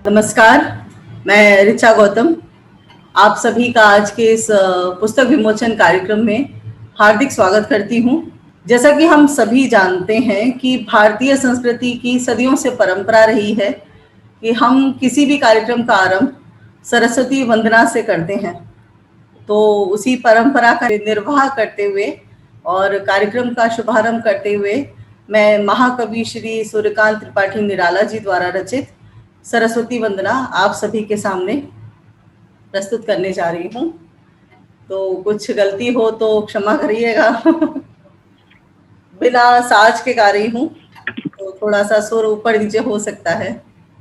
नमस्कार, मैं ऋचा गौतम। आप सभी का आज के इस पुस्तक विमोचन कार्यक्रम में हार्दिक स्वागत करती हूँ। जैसा कि हम सभी जानते हैं कि भारतीय संस्कृति की सदियों से परंपरा रही है कि हम किसी भी कार्यक्रम का आरंभ सरस्वती वंदना से करते हैं। तो उसी परंपरा का निर्वाह करते हुए और कार्यक्रम का शुभारंभ करते हुए मैं महाकवि श्री सूर्यकांत त्रिपाठी निराला जी द्वारा रचित सरस्वती वंदना आप सभी के सामने प्रस्तुत करने जा रही हूँ। तो कुछ गलती हो तो क्षमा करिएगा। बिना साज के गा रही हूँ तो थोड़ा सा सुर ऊपर नीचे हो सकता है।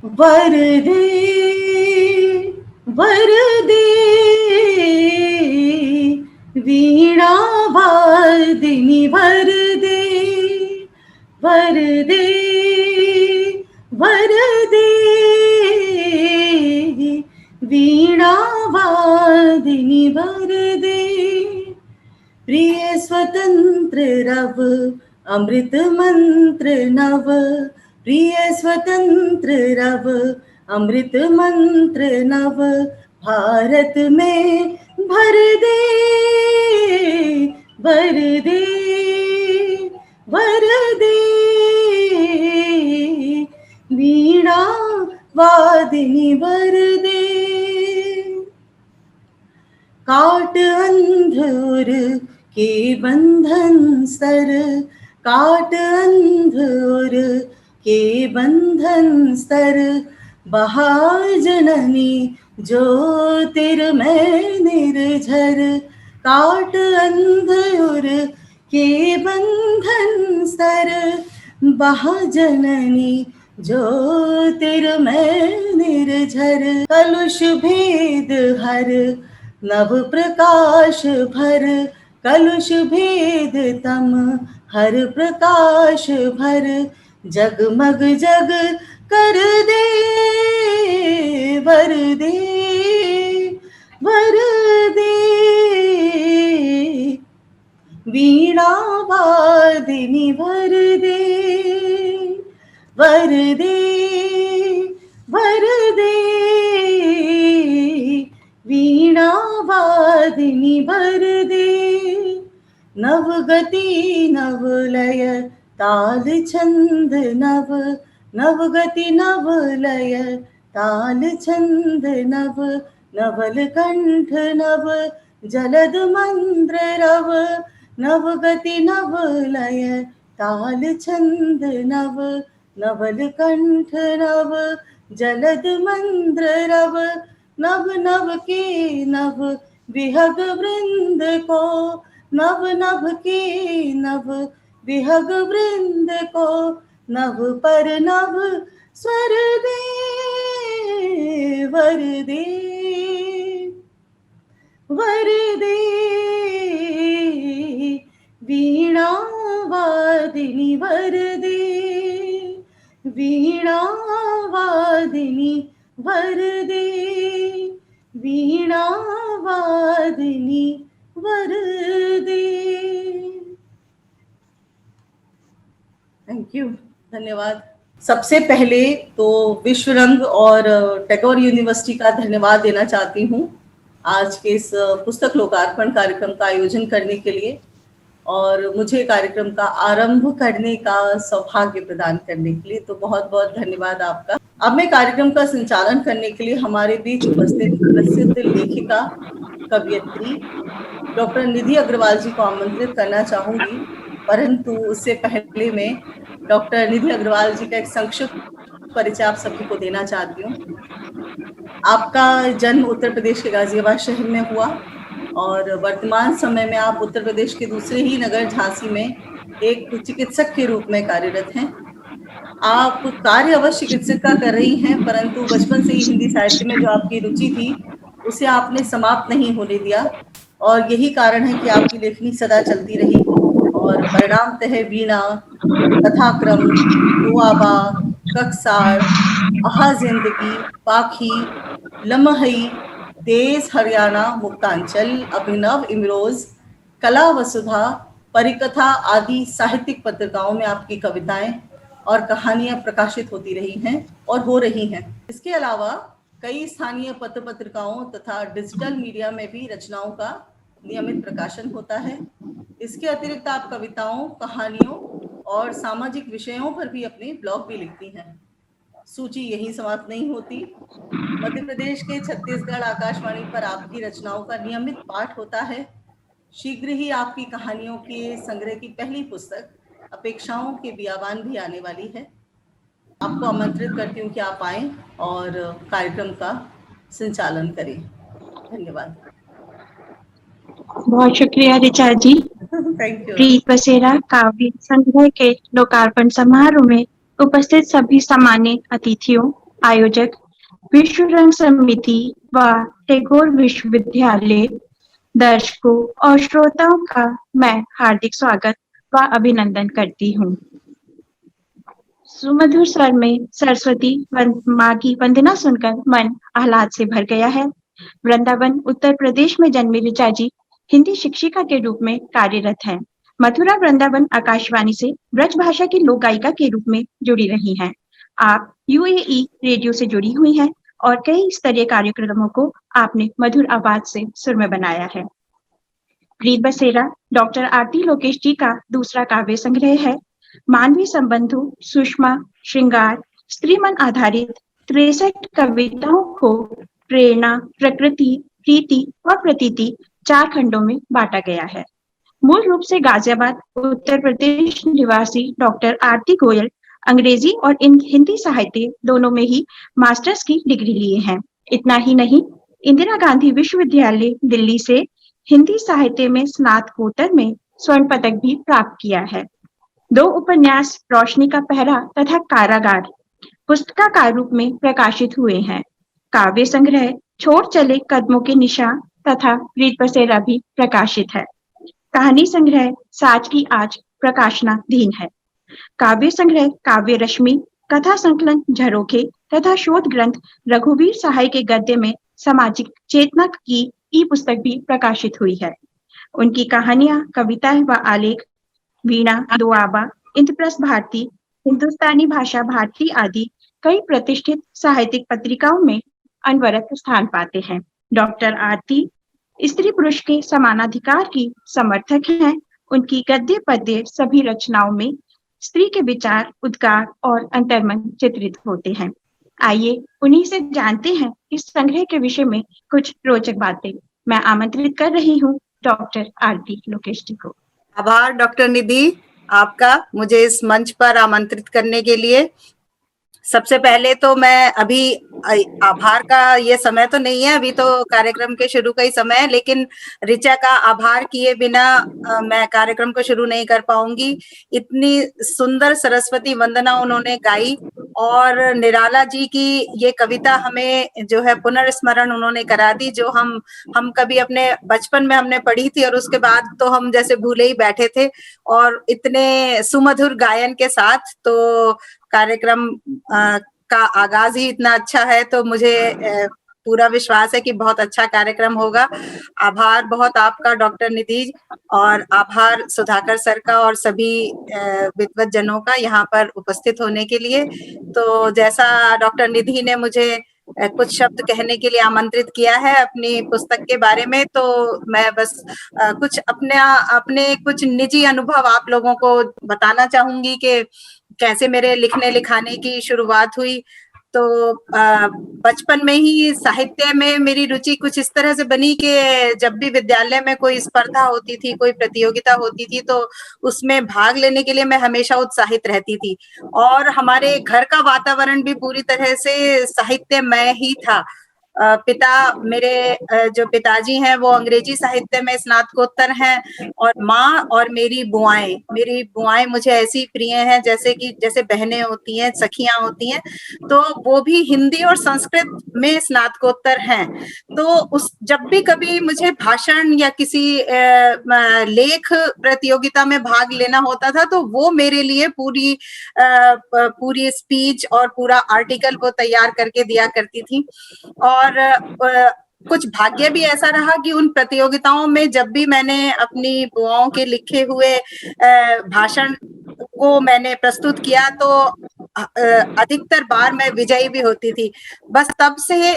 वरदे वरदे वीणा वादिनी वरदे वरदे वरदे वीणा वादिनी वरदे प्रिय स्वतंत्र रव अमृत मंत्र नव प्रिय स्वतंत्र रव अमृत मंत्र नव भारत में भर दे वर दे वर दे वीणा वादिनी वर दे काट अंधुर के बंधन सर काट अंधुर के बंधन सर बहार जननी ज्योतिर्मय निर्झर काट अंधुर के बंधन सर बहाजननी ज्योतिर्मय निर्झर कलुष भेद हर नव प्रकाश भर कलुष भेद तम हर प्रकाश भर जगमग जग कर दे वर दे वर दे वीणा वादिनी वर दे वर दे वर दे वीणा वादिनी वर दे नवगति नवलय ताल छंद नव नवगति नवलय ताल छंद नव नवल कंठ नव जलद मंद्र रव नवगति नवलय ताल छंद नव नवल कंठ नव जलद मंद्र रव नव नव के नव विहग वृंद को नव नभ के नव विहग वृंद को नभ पर नभ स्वर दे वर दे वर दे वीणा वादिनी वर दे वीणा वादिनी वर दे वीणा वादिनी वर दे। थैंक यू, धन्यवाद। सबसे पहले तो विश्व रंग और टैगोर यूनिवर्सिटी का धन्यवाद देना चाहती हूँ आज के इस पुस्तक लोकार्पण कार्यक्रम का आयोजन करने के लिए और मुझे कार्यक्रम का आरंभ करने का सौभाग्य प्रदान करने के लिए। तो बहुत बहुत धन्यवाद आपका। अब मैं कार्यक्रम का संचालन करने के लिए हमारे बीच उपस्थित प्रसिद्ध लेखिका कवयित्री डॉक्टर निधि अग्रवाल जी को आमंत्रित करना चाहूंगी, परंतु उससे पहले मैं डॉक्टर निधि अग्रवाल जी का एक संक्षिप्त परिचय आप सभी को देना चाहती हूँ। आपका जन्म उत्तर प्रदेश के गाजियाबाद शहर में हुआ और वर्तमान समय में आप उत्तर प्रदेश के दूसरे ही नगर झांसी में एक चिकित्सक के रूप में कार्यरत हैं। आप कार्य अवश्य चिकित्सक का कर रही हैं, परंतु बचपन से ही हिंदी साहित्य में जो आपकी रुचि थी उसे आपने समाप्त नहीं होने दिया और यही कारण है कि आपकी लेखनी सदा चलती रही और परिणामतः वीणा, कथाक्रम, दुआबा, ककसार, आहा जिंदगी, पाखी, लम्हई, तेज हरियाणा, मुक्तांचल, अभिनव, इमरोज, कला वसुधा, परिकथा आदि साहित्यिक पत्रिकाओं में आपकी कविताएं और कहानियां प्रकाशित होती रही हैं और हो रही हैं। इसके अलावा कई स्थानीय पत्र पत्रिकाओं तथा डिजिटल मीडिया में भी रचनाओं का नियमित प्रकाशन होता है। इसके अतिरिक्त आप कविताओं, कहानियों और सामाजिक विषयों पर भी अपने ब्लॉग भी लिखती हैं। सूची यही समाप्त नहीं होती। मध्य प्रदेश के छत्तीसगढ़ आकाशवाणी पर आपकी रचनाओं का नियमित पाठ होता है। शीघ्र ही आपकी कहानियों के संग्रह की पहली पुस्तक अपेक्षाओं के बियाबान भी आने वाली है। आपको आमंत्रित करती हूँ कि आप आएं और कार्यक्रम का संचालन करें। धन्यवाद। बहुत शुक्रिया ऋचा जी। Thank you. प्रीत बसेरा काव्य संग्रह के लोकार्पण समारोह में उपस्थित सभी सम्मानित अतिथियों, आयोजक, विश्व रंग समिति व टैगोर विश्वविद्यालय, दर्शकों और श्रोताओं का मैं हार्दिक स्वागत व अभिनंदन करती हूँ। सुमधुर स्वर में सरस्वती माँ की वंदना सुनकर मन आह्लाद से भर गया है। वृंदावन उत्तर प्रदेश में जन्मी ऋचा जी हिंदी शिक्षिका के रूप में कार्यरत हैं। मथुरा वृंदावन आकाशवाणी से ब्रज भाषा की लोक गायिका के रूप में जुड़ी रही हैं। आप यूएई रेडियो से जुड़ी हुई हैं और कई स्तरीय कार्यक्रमों को आपने मधुर आवाज से सुर में बनाया है। प्रीत बसेरा डॉक्टर आरती लोकेश जी का दूसरा काव्य संग्रह है। मानवीय संबंधों, सुषमा, श्रृंगार, स्त्री मन आधारित 63 कविताओं को प्रेरणा, प्रकृति, प्रीति व प्रतीति 4 खंडों में बांटा गया है। मूल रूप से गाजियाबाद, उत्तर प्रदेश निवासी डॉक्टर आरती गोयल अंग्रेजी और हिंदी साहित्य दोनों में ही मास्टर्स की डिग्री लिए हैं। इतना ही नहीं, इंदिरा गांधी विश्वविद्यालय दिल्ली से हिंदी साहित्य में स्नातकोत्तर में स्वर्ण पदक भी प्राप्त किया है। 2 उपन्यास रोशनी का पहरा तथा कारागार पुस्तकाकार रूप में प्रकाशित हुए हैं। काव्य संग्रह छोड़ चले कदमों के निशान तथा प्रीत बसेरा भी प्रकाशित है। कहानी संग्रह साज की आज प्रकाशनाधीन है। काव्य संग्रह काव्य रश्मि, कथा संकलन झरोखे तथा शोध ग्रंथ रघुवीर सहाय के गद्य में सामाजिक चेतना की ई पुस्तक भी प्रकाशित हुई है। उनकी कहानियां, कविताएं व आलेख वीणा, दुआबा, इंद्रप्रस्थ भारती, हिंदुस्तानी भाषा भारती आदि कई प्रतिष्ठित साहित्यिक पत्रिकाओं में अनवरत स्थान पाते हैं। डॉक्टर आरती स्त्री पुरुष के समानाधिकार की समर्थक हैं। उनकी गद्य पद्य सभी रचनाओं में स्त्री के विचार, उद्गार और अंतर्मन चित्रित होते हैं। आइए उन्हीं से जानते हैं इस संग्रह के विषय में कुछ रोचक बातें। मैं आमंत्रित कर रही हूँ डॉक्टर आरती लोकेश जी को। आभार डॉक्टर निधि आपका मुझे इस मंच पर आमंत्रित करने के लिए। सबसे पहले तो मैं अभी आभार का ये समय तो नहीं है, अभी तो कार्यक्रम के शुरू का ही समय है, लेकिन ऋचा का आभार किए बिना मैं कार्यक्रम को शुरू नहीं कर पाऊंगी। इतनी सुंदर सरस्वती वंदना उन्होंने गाई और निराला जी की ये कविता हमें जो है पुनर्स्मरण उन्होंने करा दी, जो हम कभी अपने बचपन में हमने पढ़ी थी और उसके बाद तो हम जैसे भूले ही बैठे थे। और इतने सुमधुर गायन के साथ तो कार्यक्रम का आगाज ही इतना अच्छा है, तो मुझे पूरा विश्वास है कि बहुत अच्छा कार्यक्रम होगा। आभार बहुत आपका डॉक्टर निधि, और आभार सुधाकर सर का और सभी विद्वत जनों का यहाँ पर उपस्थित होने के लिए। तो जैसा डॉक्टर निधि ने मुझे कुछ शब्द कहने के लिए आमंत्रित किया है अपनी पुस्तक के बारे में, तो मैं बस कुछ अपने कुछ निजी अनुभव आप लोगों को बताना चाहूंगी कि कैसे मेरे लिखने लिखाने की शुरुआत हुई। तो बचपन में ही साहित्य में मेरी रुचि कुछ इस तरह से बनी कि जब भी विद्यालय में कोई स्पर्धा होती थी, कोई प्रतियोगिता होती थी, तो उसमें भाग लेने के लिए मैं हमेशा उत्साहित रहती थी। और हमारे घर का वातावरण भी पूरी तरह से साहित्यमय ही था। पिता मेरे जो पिताजी हैं वो अंग्रेजी साहित्य में स्नातकोत्तर हैं, और माँ और मेरी बुआएं मुझे ऐसी प्रिय हैं जैसे बहनें होती हैं, सखियां होती हैं, तो वो भी हिंदी और संस्कृत में स्नातकोत्तर हैं। तो जब भी कभी मुझे भाषण या किसी लेख प्रतियोगिता में भाग लेना होता था, तो वो मेरे लिए पूरी स्पीच और पूरा आर्टिकल वो तैयार करके दिया करती थी। और कुछ भाग्य भी ऐसा रहा कि उन प्रतियोगिताओं में जब भी मैंने अपनी बुआओं के लिखे हुए भाषण को मैंने प्रस्तुत किया तो अधिकतर बार मैं विजयी भी होती थी। बस तब से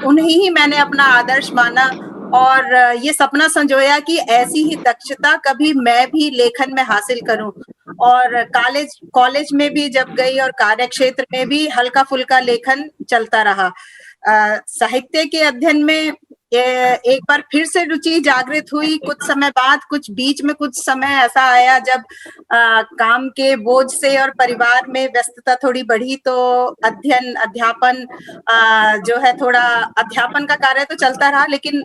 उन्हें ही मैंने अपना आदर्श माना और ये सपना संजोया कि ऐसी ही दक्षता कभी मैं भी लेखन में हासिल करूं। और कॉलेज में भी जब गई और कार्य क्षेत्र में भी हल्का फुल्का लेखन चलता रहा। साहित्य के अध्ययन में एक बार फिर से रुचि जागृत हुई कुछ समय बाद। कुछ बीच में कुछ समय ऐसा आया जब काम के बोझ से और परिवार में व्यस्तता थोड़ी बढ़ी, तो अध्यापन जो है थोड़ा अध्यापन का कार्य तो चलता रहा, लेकिन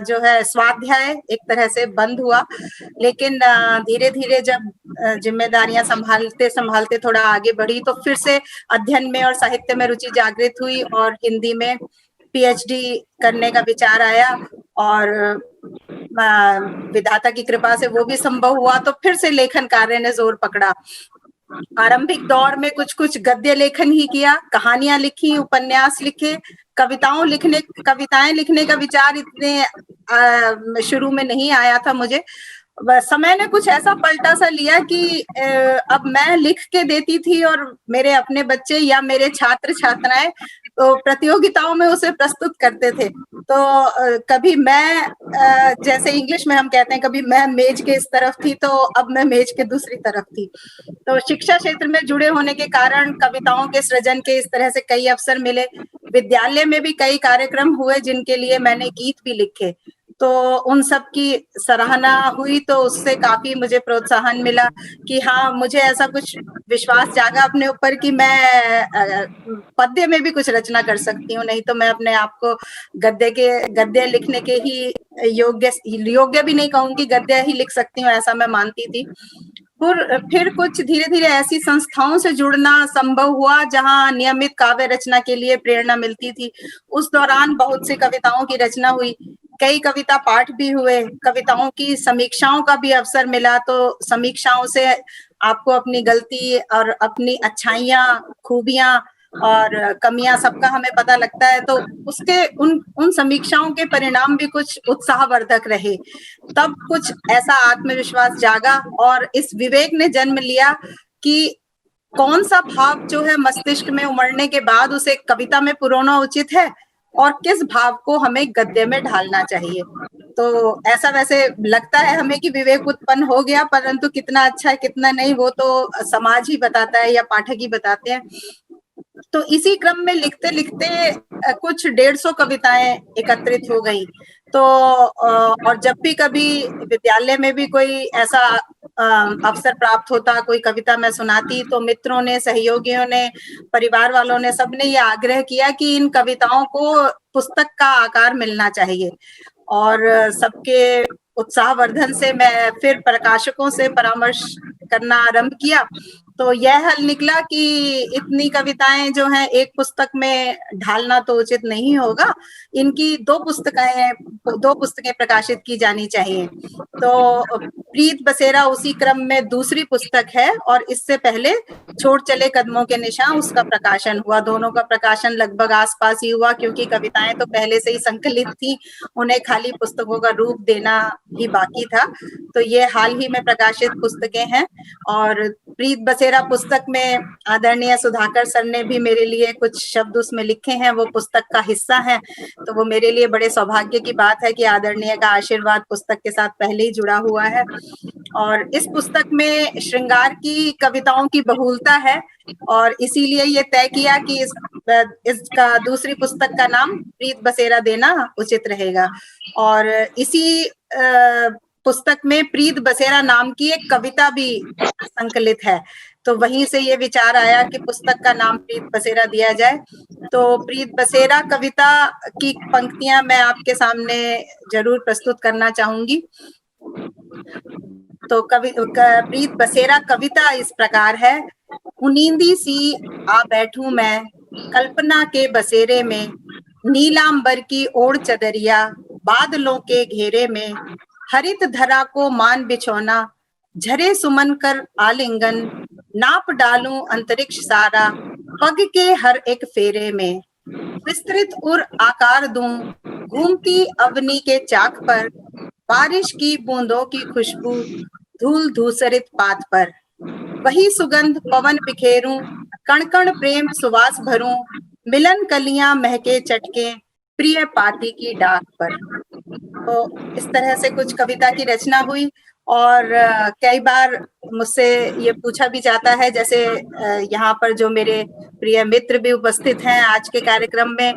जो है स्वाध्याय एक तरह से बंद हुआ। लेकिन धीरे धीरे जब जिम्मेदारियां संभालते संभालते थोड़ा आगे बढ़ी तो फिर से अध्ययन में और साहित्य में रुचि जागृत हुई और हिंदी में पीएचडी करने का विचार आया और विधाता की कृपा से वो भी संभव हुआ। तो फिर से लेखन कार्य ने जोर पकड़ा। आरंभिक दौर में कुछ गद्य लेखन ही किया, कहानियां लिखी, उपन्यास लिखे, कविताएं लिखने का विचार इतने शुरू में नहीं आया था मुझे। समय ने कुछ ऐसा पलटा सा लिया कि अब मैं लिख के देती थी और मेरे अपने बच्चे या मेरे छात्र छात्राएं तो प्रतियोगिताओं में उसे प्रस्तुत करते थे। तो कभी मैं जैसे इंग्लिश में हम कहते हैं कभी मैं मेज के इस तरफ थी तो अब मैं मेज के दूसरी तरफ थी। तो शिक्षा क्षेत्र में जुड़े होने के कारण कविताओं के सृजन के इस तरह से कई अवसर मिले। विद्यालय में भी कई कार्यक्रम हुए जिनके लिए मैंने गीत भी लिखे, तो उन सब की सराहना हुई तो उससे काफी मुझे प्रोत्साहन मिला कि हाँ, मुझे ऐसा कुछ विश्वास जागा अपने ऊपर कि मैं पद्य में भी कुछ रचना कर सकती हूँ। नहीं तो मैं अपने आप को गद्य लिखने के ही योग्य भी नहीं कहूंगी, गद्य ही लिख सकती हूँ ऐसा मैं मानती थी। फिर कुछ धीरे धीरे ऐसी संस्थाओं से जुड़ना संभव हुआ जहां नियमित काव्य रचना के लिए प्रेरणा मिलती थी। उस दौरान बहुत सी कविताओं की रचना हुई, कई कविता पाठ भी हुए, कविताओं की समीक्षाओं का भी अवसर मिला। तो समीक्षाओं से आपको अपनी गलती और अपनी अच्छाइयां, खूबियां और कमियां सबका हमें पता लगता है। तो उसके उन समीक्षाओं के परिणाम भी कुछ उत्साहवर्धक रहे। तब कुछ ऐसा आत्मविश्वास जागा और इस विवेक ने जन्म लिया कि कौन सा भाव जो है मस्तिष्क में उमड़ने के बाद उसे कविता में पुरोना उचित है और किस भाव को हमें गद्य में ढालना चाहिए। तो ऐसा वैसे लगता है हमें कि विवेक उत्पन्न हो गया, परंतु कितना अच्छा है कितना नहीं वो तो समाज ही बताता है या पाठक ही बताते हैं। तो इसी क्रम में लिखते लिखते कुछ 150 कविताएं एकत्रित हो गई। तो और जब भी कभी विद्यालय में भी कोई ऐसा अवसर प्राप्त होता, कोई कविता मैं सुनाती, तो मित्रों ने, सहयोगियों ने, परिवार वालों ने, सबने ये आग्रह किया कि इन कविताओं को पुस्तक का आकार मिलना चाहिए। और सबके उत्साहवर्धन से मैं फिर प्रकाशकों से परामर्श करना आरंभ किया। तो यह हल निकला कि इतनी कविताएं जो हैं एक पुस्तक में ढालना तो उचित नहीं होगा, इनकी दो पुस्तकें प्रकाशित की जानी चाहिए। तो प्रीत बसेरा उसी क्रम में दूसरी पुस्तक है और इससे पहले छोड़ चले कदमों के निशान, उसका प्रकाशन हुआ। दोनों का प्रकाशन लगभग आसपास ही हुआ क्योंकि कविताएं तो पहले से ही संकलित थी, उन्हें खाली पुस्तकों का रूप देना ही बाकी था। तो ये हाल ही में प्रकाशित पुस्तकें हैं। और प्रीत बसेरा पुस्तक में आदरणीय सुधाकर सर ने भी मेरे लिए कुछ शब्द उसमें लिखे हैं, वो पुस्तक का हिस्सा है। तो वो मेरे लिए बड़े सौभाग्य की बात है कि आदरणीय का आशीर्वाद पुस्तक के साथ पहले ही जुड़ा हुआ है। और इस पुस्तक में श्रृंगार की कविताओं की बहुलता है और इसीलिए ये तय किया कि इसका दूसरी पुस्तक का नाम प्रीत बसेरा देना उचित रहेगा। और इसी पुस्तक में प्रीत बसेरा नाम की एक कविता भी संकलित है। तो वहीं से ये विचार आया कि पुस्तक का नाम प्रीत बसेरा दिया जाए। तो प्रीत बसेरा कविता की पंक्तियां मैं आपके सामने जरूर प्रस्तुत करना चाहूंगी। तो प्रीत बसेरा कविता इस प्रकार है। उनींदी सी आ बैठूं मैं कल्पना के बसेरे में, नीलांबर की ओढ़ चदरिया बादलों के घेरे में, हरित धरा को मान बिछौना, झरे सुमन कर आलिंगन, नाप डालूं अंतरिक्ष सारा पग के हर एक फेरे में, विस्तृत उर आकार दूं घूमती अवनी के चाक पर, बारिश की बूंदों की खुशबू धूल धूसरित पात पर, वही सुगंध पवन बिखेरूं, कण कण प्रेम सुवास भरूं, मिलन कलियां महके चटके, प्रिय पाती की डाक पर। तो इस तरह से कुछ कविता की रचना हुई। और कई बार मुझसे ये पूछा भी जाता है, जैसे यहाँ पर जो मेरे प्रिय मित्र भी उपस्थित हैं आज के कार्यक्रम में,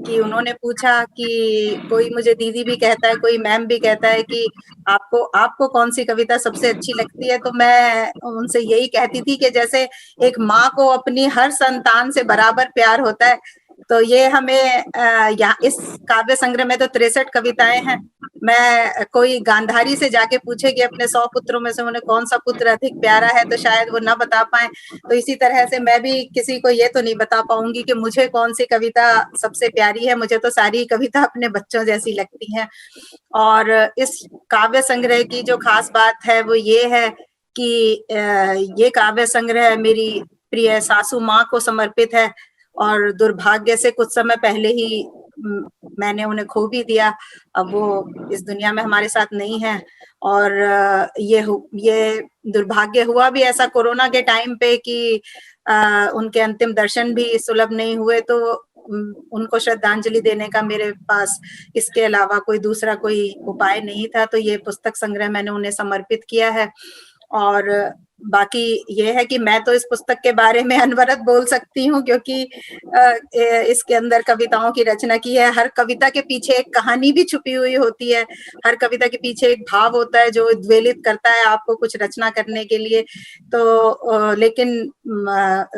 कि उन्होंने पूछा कि कोई मुझे दीदी भी कहता है, कोई मैम भी कहता है कि आपको कौन सी कविता सबसे अच्छी लगती है। तो मैं उनसे यही कहती थी कि जैसे एक माँ को अपनी हर संतान से बराबर प्यार होता है, तो ये हमें यहाँ इस काव्य संग्रह में तो 63 कविताएं हैं। मैं कोई गांधारी से जाके पूछे कि अपने 100 पुत्रों में से उन्हें कौन सा पुत्र अधिक प्यारा है, तो शायद वो ना बता पाए। तो इसी तरह से मैं भी किसी को ये तो नहीं बता पाऊंगी कि मुझे कौन सी कविता सबसे प्यारी है। मुझे तो सारी कविता अपने बच्चों जैसी लगती हैं। और इस काव्य संग्रह की जो खास बात है वो ये है कि ये काव्य संग्रह मेरी प्रिय सासू माँ को समर्पित है, और दुर्भाग्य से कुछ समय पहले ही मैंने उन्हें खो भी दिया। अब वो इस दुनिया में हमारे साथ नहीं है। और ये दुर्भाग्य हुआ भी ऐसा कोरोना के टाइम पे कि उनके अंतिम दर्शन भी सुलभ नहीं हुए। तो उनको श्रद्धांजलि देने का मेरे पास इसके अलावा कोई दूसरा कोई उपाय नहीं था। तो ये पुस्तक संग्रह मैंने उन्हें समर्पित किया है। और बाकी ये है कि मैं तो इस पुस्तक के बारे में अनवरत बोल सकती हूँ, क्योंकि इसके अंदर कविताओं की रचना की है। हर कविता के पीछे एक कहानी भी छुपी हुई होती है, हर कविता के पीछे एक भाव होता है जो उद्वेलित करता है आपको कुछ रचना करने के लिए। तो लेकिन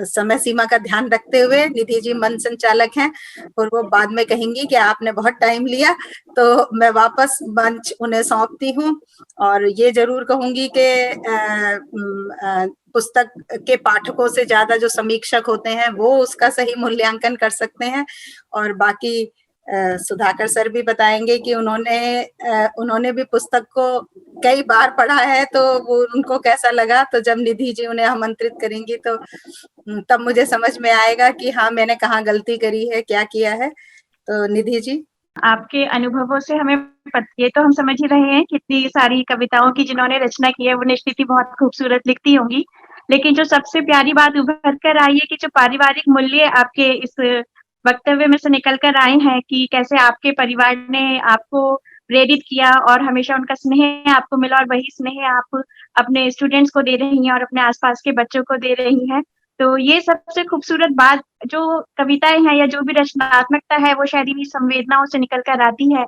समय सीमा का ध्यान रखते हुए निधि जी मंच संचालक हैं और वो बाद में कहेंगी कि आपने बहुत टाइम लिया, तो मैं वापस मंच उन्हें सौंपती हूँ। और ये जरूर कहूंगी कि पुस्तक के पाठकों से ज्यादा जो समीक्षक होते हैं वो उसका सही मूल्यांकन कर सकते हैं। और बाकी सुधाकर सर भी बताएंगे कि उन्होंने भी पुस्तक को कई बार पढ़ा है, तो वो उनको कैसा लगा। तो जब निधि जी उन्हें आमंत्रित करेंगी तो तब मुझे समझ में आएगा कि हाँ मैंने कहाँ गलती करी है, क्या किया है। तो निधि जी, आपके अनुभवों से हमें ये तो हम समझ ही रहे हैं कितनी सारी कविताओं की जिन्होंने रचना की है वो निश्चित ही बहुत खूबसूरत लिखती होंगी। लेकिन जो सबसे प्यारी बात उभर कर आई है कि जो पारिवारिक मूल्य आपके इस वक्तव्य में से निकल कर आए हैं कि कैसे आपके परिवार ने आपको प्रेरित किया और हमेशा उनका स्नेह आपको मिला, और वही स्नेह आप अपने स्टूडेंट्स को दे रही हैं और अपने आसपास के बच्चों को दे रही हैं। तो ये सबसे खूबसूरत बात जो कविताएं हैं या जो भी रचनात्मकता है वो शायद इन्हीं संवेदनाओं से निकल कर आती है।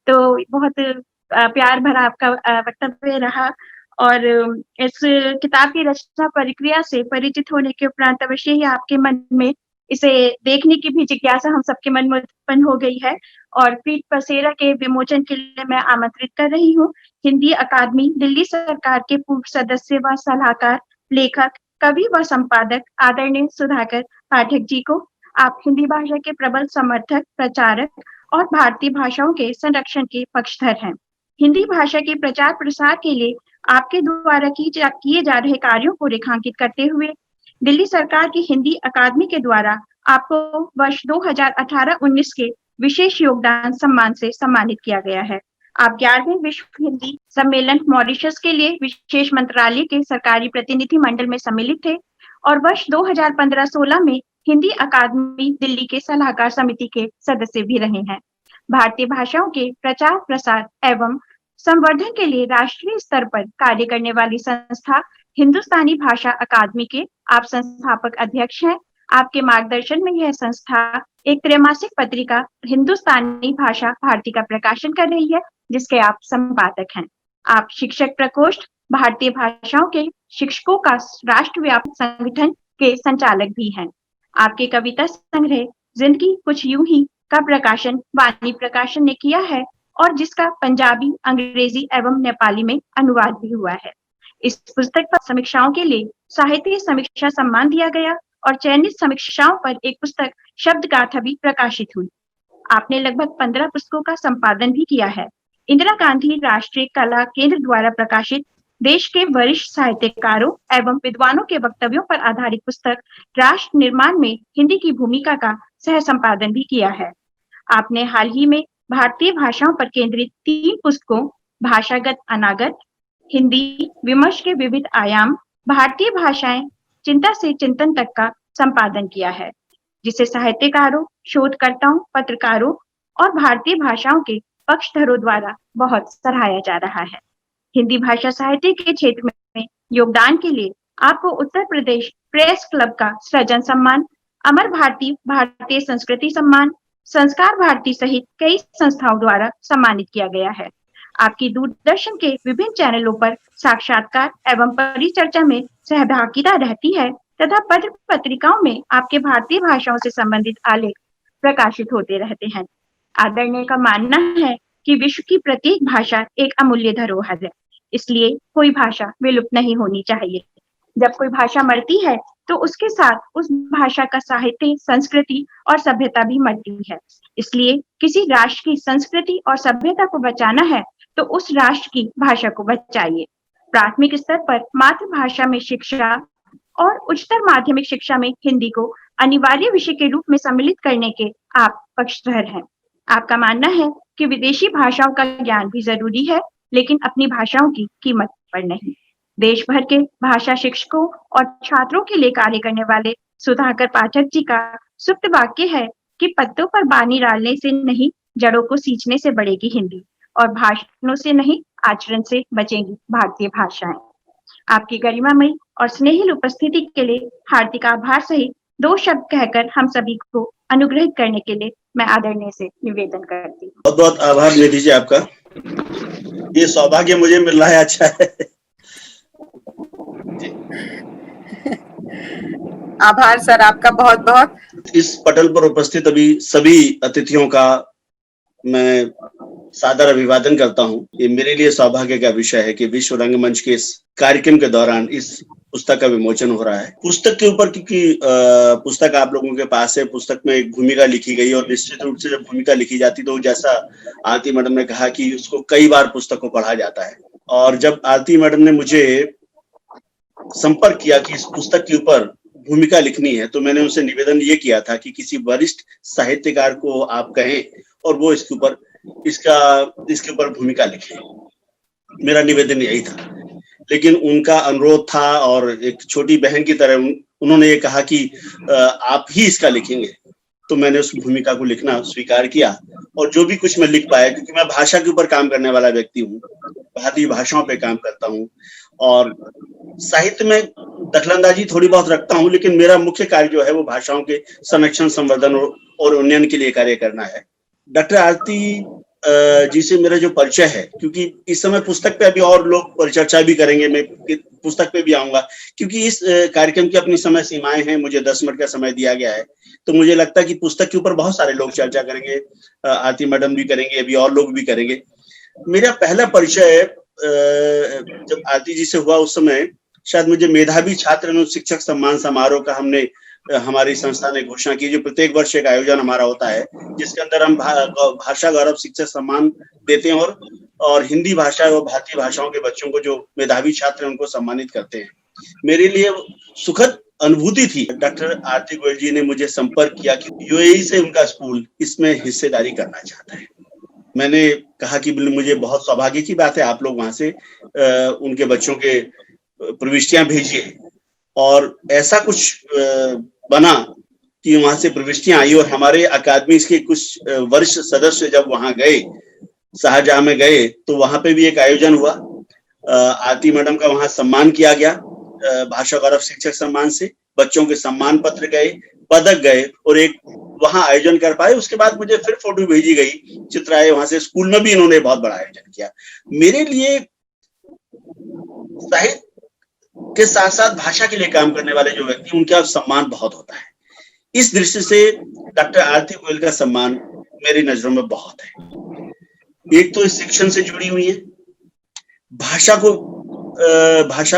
तो बहुत प्यार भरा आपका वक्तव्य रहा। और इस किताब की रचना प्रक्रिया से परिचित होने के उपरांत अवश्य ही आपके मन में इसे देखने की भी जिज्ञासा हम सबके मन में उत्पन्न हो गई है। और पीठ पसेरा के विमोचन के लिए मैं आमंत्रित कर रही हूँ हिंदी अकादमी दिल्ली सरकार के पूर्व सदस्य व सलाहकार, लेखक, कवि व संपादक आदरणीय सुधाकर पाठक जी को। आप हिंदी भाषा के प्रबल समर्थक, प्रचारक और भारतीय भाषाओं के संरक्षण के पक्षधर हैं। हिंदी भाषा के प्रचार प्रसार के लिए आपके द्वारा किए जा रहे कार्यों को रेखांकित करते हुए दिल्ली सरकार की हिंदी अकादमी के द्वारा आपको वर्ष 2018-19 के विशेष योगदान सम्मान से सम्मानित किया गया है। आप 11वें विश्व हिंदी सम्मेलन मॉरिशस के लिए विशेष मंत्रालय के सरकारी प्रतिनिधि मंडल में सम्मिलित थे और वर्ष 2015-16 में हिंदी अकादमी दिल्ली के सलाहकार समिति के सदस्य भी रहे हैं। भारतीय भाषाओं के प्रचार प्रसार एवं संवर्धन के लिए राष्ट्रीय स्तर पर कार्य करने वाली संस्था हिंदुस्तानी भाषा अकादमी के आप संस्थापक अध्यक्ष हैं। आपके मार्गदर्शन में यह संस्था एक त्रैमासिक पत्रिका हिंदुस्तानी भाषा भारती का प्रकाशन कर रही है, जिसके आप संपादक हैं। आप शिक्षक प्रकोष्ठ भारतीय भाषाओं के शिक्षकों का राष्ट्रव्यापी संगठन के संचालक भी हैं। आपके कविता संग्रह जिंदगी कुछ यूं ही का प्रकाशन वाणी प्रकाशन ने किया है और जिसका पंजाबी, अंग्रेजी एवं नेपाली में अनुवाद भी हुआ है। इस पुस्तक पर समीक्षाओं के लिए साहित्य समीक्षा सम्मान दिया गया और चयनित समीक्षाओं पर एक पुस्तक शब्द गाथा भी प्रकाशित हुई। आपने लगभग 15 पुस्तकों का संपादन भी किया है। इंदिरा गांधी राष्ट्रीय कला केंद्र द्वारा प्रकाशित देश के वरिष्ठ साहित्यकारों एवं विद्वानों के वक्तव्यों पर आधारित पुस्तक राष्ट्र निर्माण में हिंदी की भूमिका का सह संपादन भी किया है। आपने हाल ही में भारतीय भाषाओं पर केंद्रित 3 पुस्तकों भाषागत अनागत, हिंदी विमर्श के विविध आयाम, भारतीय भाषाएं चिंता से चिंतन तक का संपादन किया है, जिसे साहित्यकारों, शोधकर्ताओं, पत्रकारों और भारतीय भाषाओं के पक्षधरों द्वारा बहुत सराहा जा रहा है। हिंदी भाषा साहित्य के क्षेत्र में योगदान के लिए आपको उत्तर प्रदेश प्रेस क्लब का सृजन सम्मान, अमर भारती भारतीय संस्कृति सम्मान, संस्कार भारती सहित कई संस्थाओं द्वारा सम्मानित किया गया है। आपकी दूरदर्शन के विभिन्न चैनलों पर साक्षात्कार एवं परिचर्चा में सहभागिता रहती है तथा पत्र पत्रिकाओं में आपके भारतीय भाषाओं से संबंधित आलेख प्रकाशित होते रहते हैं। आदरणीय का मानना है कि विश्व की प्रत्येक भाषा एक अमूल्य धरोहर है, इसलिए कोई भाषा विलुप्त नहीं होनी चाहिए। जब कोई भाषा मरती है तो उसके साथ उस भाषा का साहित्य, संस्कृति और सभ्यता भी मरती है। इसलिए किसी राष्ट्र की संस्कृति और सभ्यता को बचाना है तो उस राष्ट्र की भाषा को बचाइए। प्राथमिक स्तर पर मातृभाषा में शिक्षा और उच्चतर माध्यमिक शिक्षा में हिंदी को अनिवार्य विषय के रूप में सम्मिलित करने के आप पक्षधर हैं। आपका मानना है कि विदेशी भाषाओं का ज्ञान भी जरूरी है, लेकिन अपनी भाषाओं की कीमत पर नहीं। देश भर के भाषा शिक्षकों और छात्रों के लिए कार्य करने वाले सुधाकर पाठक जी का सुप्त वाक्य है कि पत्तों पर पानी डालने से नहीं, जड़ों को सींचने से बढ़ेगी हिंदी, और भाषणों से नहीं, आचरण से बचेंगी भारतीय भाषाएं। आपकी गरिमामयी और स्नेहिल उपस्थिति के लिए हार्दिक आभार सहित 2 शब्द कहकर हम सभी को अनुग्रहित करने के लिए मैं आदरणीय से निवेदन करती हूँ। बहुत बहुत आभार निधि जी आपका, ये सौभाग्य मुझे मिल रहा है। अच्छा है। आभार सर आपका बहुत बहुत। इस पटल पर उपस्थित अभी सभी अतिथियों का मैं सादर अभिवादन करता हूं। ये मेरे लिए सौभाग्य का विषय है कि विश्व रंगमंच के इस कार्यक्रम के दौरान इस पुस्तक का विमोचन हो रहा है। पुस्तक के ऊपर, क्योंकि पुस्तक आप लोगों के पास है, पुस्तक में एक भूमिका लिखी गई और निश्चित रूप से जब भूमिका लिखी जाती तो जैसा आरती मैडम ने कहा कि उसको कई बार पुस्तक को पढ़ा जाता है। और जब आरती मैडम ने मुझे संपर्क किया कि इस पुस्तक के ऊपर भूमिका लिखनी है, तो मैंने उनसे निवेदन ये किया था कि किसी वरिष्ठ साहित्यकार को आप कहें और वो इसके ऊपर भूमिका लिखे। मेरा निवेदन यही था, लेकिन उनका अनुरोध था और एक छोटी बहन की तरह उन्होंने ये कहा कि आप ही इसका लिखेंगे, तो मैंने उस भूमिका को लिखना स्वीकार किया और जो भी कुछ मैं लिख पाया, क्योंकि मैं भाषा के ऊपर काम करने वाला व्यक्ति हूँ, भारतीय भाषाओं पे काम करता हूँ और साहित्य में दखलंदाजी थोड़ी बहुत रखता हूँ, लेकिन मेरा मुख्य कार्य जो है वो भाषाओं के संरक्षण, संवर्धन और उन्नयन के लिए कार्य करना है। डॉक्टर आरती जी से मेरा जो परिचय है, क्योंकि इस समय पुस्तक पे अभी और लोग परिचर्चा भी करेंगे, मैं पुस्तक पे भी आऊंगा, क्योंकि इस कार्यक्रम की अपनी समय सीमाएं हैं, मुझे 10 मिनट का समय दिया गया है, तो मुझे लगता है कि पुस्तक के ऊपर बहुत सारे लोग चर्चा करेंगे, आरती मैडम भी करेंगे, अभी और लोग भी करेंगे। मेरा पहला परिचय जब आरती जी से हुआ उस समय शायद मुझे मेधावी छात्र एवं शिक्षक सम्मान समारोह का हमारी संस्था ने घोषणा की, जो प्रत्येक वर्ष एक आयोजन हमारा होता है जिसके अंदर हम भाषा गौरव शिक्षक सम्मान देते हैं और हिंदी भाषा और भारतीय भाषाओं के बच्चों को जो मेधावी छात्र हैं उनको सम्मानित करते हैं। मेरे लिए सुखद अनुभूति थी। डॉक्टर आरती गोयल जी ने मुझे संपर्क किया कि यूएई से उनका स्कूल इसमें हिस्सेदारी करना चाहता है। मैंने कहा कि मुझे बहुत सौभाग्य की बात है, आप लोग वहां से उनके बच्चों के प्रविष्टियां भेजिए, और ऐसा कुछ बना कि वहां से प्रविष्टियां आई और हमारे अकादमी के कुछ वरिष्ठ सदस्य जब वहां गए, शाहजहां में गए, तो वहां पे भी एक आयोजन हुआ। आरती मैडम का वहां सम्मान किया गया भाषा गौरव शिक्षक सम्मान से, बच्चों के सम्मान पत्र गए, पदक गए और एक वहां आयोजन कर पाए। उसके बाद मुझे फिर फोटो भेजी गई, चित्र आए वहां से, स्कूल में भी इन्होंने बहुत बड़ा आयोजन किया। मेरे लिए साहित्य के साथ साथ भाषा के लिए काम करने वाले जो व्यक्ति, उनका सम्मान बहुत होता है। इस दृष्टि से डॉक्टर आरती गोयल का सम्मान मेरी नजरों में बहुत है। एक तो इस शिक्षण से जुड़ी हुई है, भाषा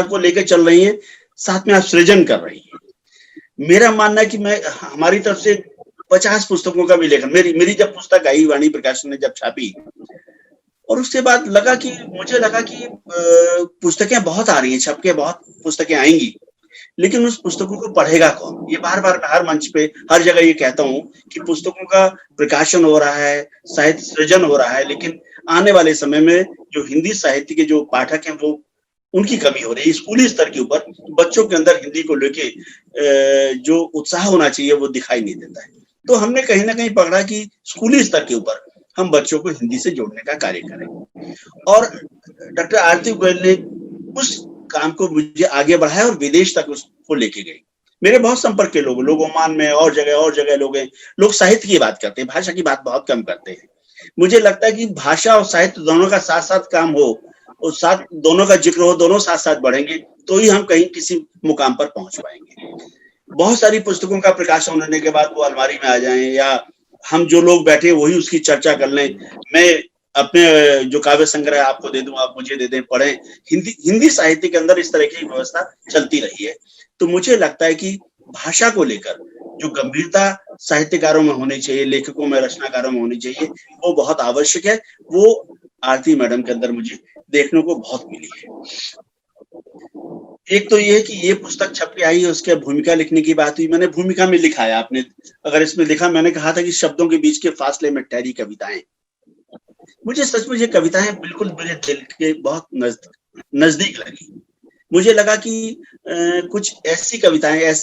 को लेकर चल रही है, साथ में आप सृजन कर रही है। मेरा मानना है कि हमारी तरफ से 50 पुस्तकों का भी लेखन, मेरी जब पुस्तक आई, वाणी प्रकाशन ने जब छापी, और उसके बाद मुझे लगा कि पुस्तकें बहुत आ रही हैं, छप के बहुत पुस्तकें आएंगी, लेकिन उस पुस्तकों को पढ़ेगा कौन? ये बार बार हर मंच पे हर जगह ये कहता हूँ कि पुस्तकों का प्रकाशन हो रहा है, साहित्य सृजन हो रहा है, लेकिन आने वाले समय में जो हिंदी साहित्य के जो पाठक हैं वो उनकी कमी हो रही है। स्कूली स्तर के ऊपर बच्चों के अंदर हिंदी को लेके जो उत्साह होना चाहिए वो दिखाई नहीं देता है। तो हमने कहीं ना कहीं पकड़ा कि स्कूली स्तर के ऊपर हम बच्चों को हिंदी से जोड़ने का कार्य करें, और डॉक्टर आरती गोयल ने उस काम को मुझे आगे बढ़ाया और विदेश तक उसको लेके गई। मेरे बहुत संपर्क के लोग ओमान में और जगह लोग हैं, लोग साहित्य की बात करते हैं, भाषा की बात बहुत कम करते हैं। मुझे लगता है कि भाषा और साहित्य दोनों का साथ साथ काम हो और साथ दोनों का जिक्र हो, दोनों साथ साथ बढ़ेंगे तो ही हम कहीं किसी मुकाम पर पहुंच पाएंगे। बहुत सारी पुस्तकों का प्रकाशन होने के बाद वो अलमारी में आ जाएं, या हम जो लोग बैठे वही उसकी चर्चा कर लें, मैं अपने जो काव्य संग्रह आपको दे दूं, आप मुझे दे दें, पढ़ें। हिंदी साहित्य के अंदर इस तरह की व्यवस्था चलती रही है। तो मुझे लगता है कि भाषा को लेकर जो गंभीरता साहित्यकारों में होनी चाहिए, लेखकों में, रचनाकारों में होनी चाहिए, वो बहुत आवश्यक है। वो आरती मैडम के अंदर मुझे देखने को बहुत मिली है। एक तो ये है कि ये पुस्तक छप के आई है, उसके भूमिका लिखने की बात हुई, मैंने भूमिका में लिखा है। आपने अगर इसमें लिखा, मैंने कहा था कि शब्दों के बीच के फासले में ठहरी कविताएं। मुझे सचमुच ये कविताएं बिल्कुल मेरे दिल के बहुत नजदीक लगी। मुझे लगा कि कुछ ऐसी कविताएं